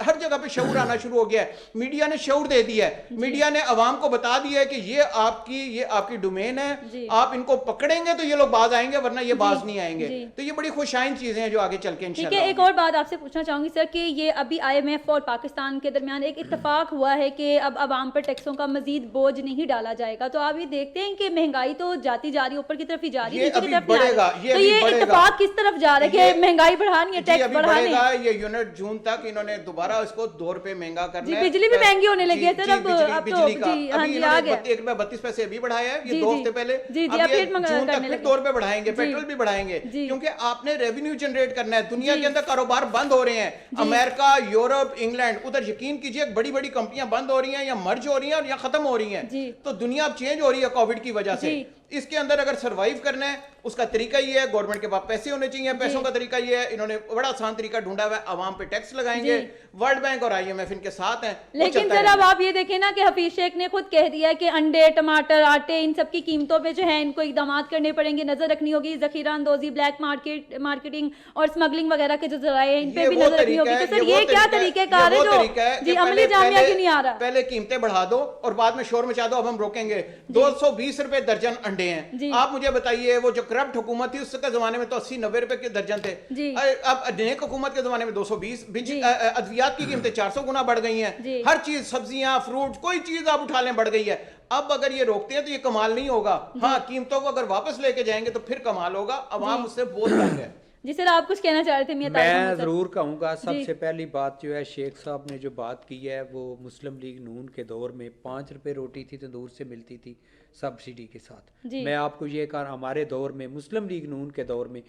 हर जगह पे शऊर आना शुरू हो गया है। मीडिया ने शऊर दे दिया है, मीडिया ने अवाम को बता दिया है कि ये आपकी डोमेन है, आप इनको पकड़ेंगे तो ये लोग बाज आएंगे, वरना ये बाज नहीं आएंगे। तो ये बड़ी खुशाइन चीजें हैं जो आगे चल के इंशाल्लाह। एक और बात आपसे पूछना चाहूंगी सर कि ये अभी IMF और पाकिस्तान के दरमियान एक इत्तेफाक हुआ है कि अब अवाम पर टैक्सों का मजीद बोझ नहीं डाला जाएगा, तो आप ये देखते हैं कि महंगाई महंगाई तो जाती जा रही है, ऊपर की तरफ ही जा रही है, ये नीचे की अभी तरफ नहीं आ बढ़ेगा, रही। ये तो अभी ये बढ़ेगा। इत्तेफाक किस तरफ जा रहा है कि महंगाई बढ़ानी है, टैक्स बढ़ाने बढ़ेगा, हैं? ये यूनिट जून तक इन्होंने दोबारा इसको 2 रुपए महंगा करना जी, है। बिजली भी महंगी होने लगी है जी, सर, अब तो बिजली का जी, हाँ अभी जी, आ इन्होंने गया। 32 पैसे अभी बढ़ाया है, जी, ये 2 जी। हफ्ते पहले। जी, अब ये अपडेट जून तक करने फिर लगे। 2 रुपए बढ़ाएंगे, जी। पेट्रोल भी बढ़ाएंगे, जी। क्योंकि आपने रेवेन्यू जनरेट करना है। दुनिया जी। के अंदर कारोबार बंद हो रहे हैं, अमेरिका, यूरोप, इंग्लैंड, उधर यकीन कीजिए बड़ी बड़ी कंपनियां बंद हो रही हैं या मर्ज हो रही हैं और या खत्म हो रही जी। हैं। तो दुनिया अब चेंज हो रही है कोविड की वजह से। जी। इसके अंदर अगर सरवाइव करना है, उसका तरीका ये है, गवर्नमेंट के पास पैसे होने चाहिए, पैसों का तरीका ये है, इन्होंने बड़ा आसान तरीका ढूंढा हुआ है, आवाम पे टैक्स लगाएंगे, वर्ल्ड बैंक और IMF इनके साथ हैं। वो लेकिन चलता सर अब रहेगा। आप ये देखें ना कि हफीज शेख ने खुद कह दिया है कि अंडे, टमाटर, आटे, इन सब की कीमतों पे जो है इनको इकदाम करने पड़ेंगे, नजर रखनी होगी, जखीरा अंदोजी, ब्लैक मार्केटिंग और स्मगलिंग वगैरह के जो जराए हैं इन पे ये भी वो नजर रखनी तरीका होगी। है, तो सर वो ये क्या तरीका है, तरीकेकार ये है वो तरीका है जो कि जी अमली जामिया क्यों नहीं आ रहा? पहले कीमतें बढ़ा दो और बाद में शोर मचा दो, अब हम रोकेंगे। 220 रुपए दर्जन अंडे जी। हैं। आप मुझे बताइए, वो जो करप्ट हुकूमत थी उसके जमाने में तो 80-90 रुपए के दर्जन थे। जी। अब नेक हुकूमत के जमाने में 220। जी। अद्वियात की कीमतें 400 गुना बढ़ गई हैं। जी। हर चीज, सब्जियां, फ्रूट, कोई चीज आप उठा लें बढ़ गई है। अब अगर ये रोकते हैं तो ये कमाल नहीं होगा। हाँ, कीमतों को अगर वापस लेके जाएंगे तो फिर कमाल होगा। अवाम उससे बहुत तंग है। जी सर, आप कुछ कहना चाह रहे थे मियां तारिक मैं अहमद सर? ज़रूर कहूँगा, जी। सबसे पहली बात जो है, शेख साहब ने जो बात की है वो मुस्लिम लीग नून के दौर में 5 रुपए रोटी थी तंदूर से मिलती थी सब्सिडी के साथ। जी। मैं आपको ये कहा, हमारे दौर में, मुस्लिम लीग नून के दौर में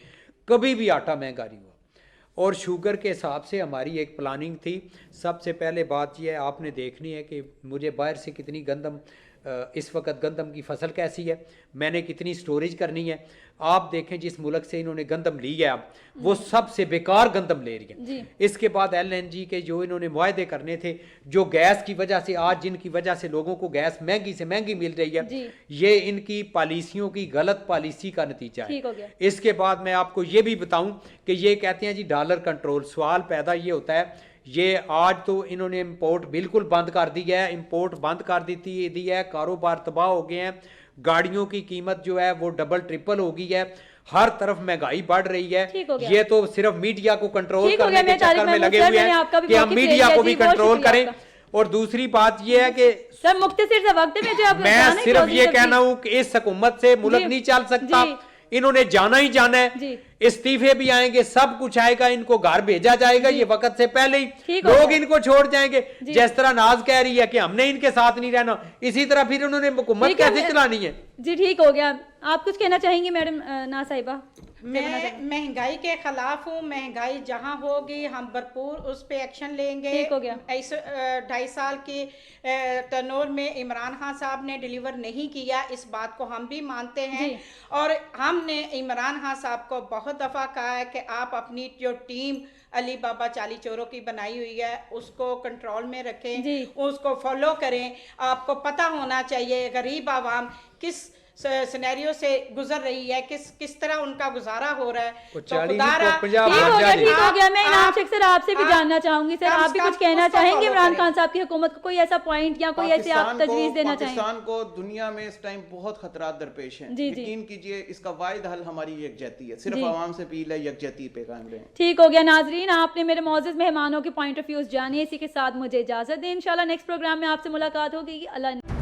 कभी भी आटा महंगा नहीं हुआ। और शुगर के हिसाब से हमारी एक प्लानिंग थी। सबसे पहले बात यह है, आपने देखनी है कि मुझे बाहर से कितनी गंदम, इस वक्त गंदम की फसल कैसी है, मैंने कितनी स्टोरेज करनी है। आप देखें जिस मुल्क से इन्होंने गंदम ली है अब, वो सबसे बेकार गंदम ले रही है। जी। इसके बाद LNG के जो इन्होंने मुआहदे करने थे, जो गैस की वजह से आज, जिनकी वजह से लोगों को गैस महंगी से महंगी मिल रही है, जी। ये इनकी पॉलिसियों की गलत पॉलिसी का नतीजा है। ठीक हो गया। इसके बाद मैं आपको ये भी बताऊं कि ये कहते हैं जी डॉलर कंट्रोल। सवाल पैदा ये होता है, ये आज तो इन्होंने इंपोर्ट बिल्कुल बंद कर दिया है, इंपोर्ट बंद कर दी है, कारोबार तबाह हो गए हैं, गाड़ियों की कीमत जो है वो डबल ट्रिपल हो गई है, हर तरफ महंगाई बढ़ रही है। ठीक हो गया। ये तो सिर्फ मीडिया को कंट्रोल ठीक हो करने गया, के चक्कर में लगे हुए हैं कि हम मीडिया को भी कंट्रोल करें। और दूसरी बात ये है कि सर मुख्तसर सा वक्त में जो आप मैं सिर्फ ये कहना हूं कि इस हुकूमत से मुल्क जी। नहीं चल सकता, जी। इन्होंने जाना ही जाना है। जी। इस्तीफे भी आएंगे, सब कुछ आएगा, इनको घर भेजा जाएगा ये वक्त से पहले ही। ठीक हो लोग गया। इनको छोड़ जाएंगे। जी। जिस तरह नाज कह रही है कि हमने इनके साथ नहीं रहना, इसी तरह फिर उन्होंने हुकूमत ठीक है, कैसे चलानी है? जी ठीक हो गया। आप कुछ कहना चाहेंगी मैडम ना साहिबा? मैं महंगाई के खिलाफ हूँ। महंगाई जहाँ होगी हम भरपूर उस पे एक्शन लेंगे। ठीक हो गया। ऐसे 2.5 साल की टर्नओवर में इमरान खान साहब ने डिलीवर नहीं किया, इस बात को हम भी मानते हैं। जी। और हमने इमरान खान साहब को बहुत दफ़ा कहा है कि आप अपनी जो टीम अली बाबा चाली चोरों की बनाई हुई है उसको कंट्रोल में रखें, जी। उसको फॉलो करें। आपको पता होना चाहिए गरीब आवाम किस सिनेरियो से गुजर रही है, किस तरह उनका गुजारा हो रहा है। वो तो 40 खुदारा को 50 ठीक हो गया, ठीक हो गया। मैं इनाम आप- शेख सर आपसे भी आप- जानना चाहूंगी सर, आप भी कुछ कहना उसको चाहेंगे follow इमरान करें। खान साहब की हुकूमत को कोई ऐसा पॉइंट या कोई ऐसे आप तजवीज देना चाहेंगे? पाकिस्तान को दुनिया में इस टाइम बहुत खतरात दरपेश हैं। जी, जी। यकीन कीजिए इसका वाहिद हल हमारी यकजहती है। सिर्फ जी। आवाम से अपील है, यकजहती पे कायम रहें। ठीक हो गया नाजरीन, आपने मेरे मौजूद मेहमानों के पॉइंट ऑफ व्यूज जाने। इसी के साथ मुझे इजाजत दें। इंशाल्लाह नेक्स्ट प्रोग्राम में आपसे मुलाकात होगी। अल्लाह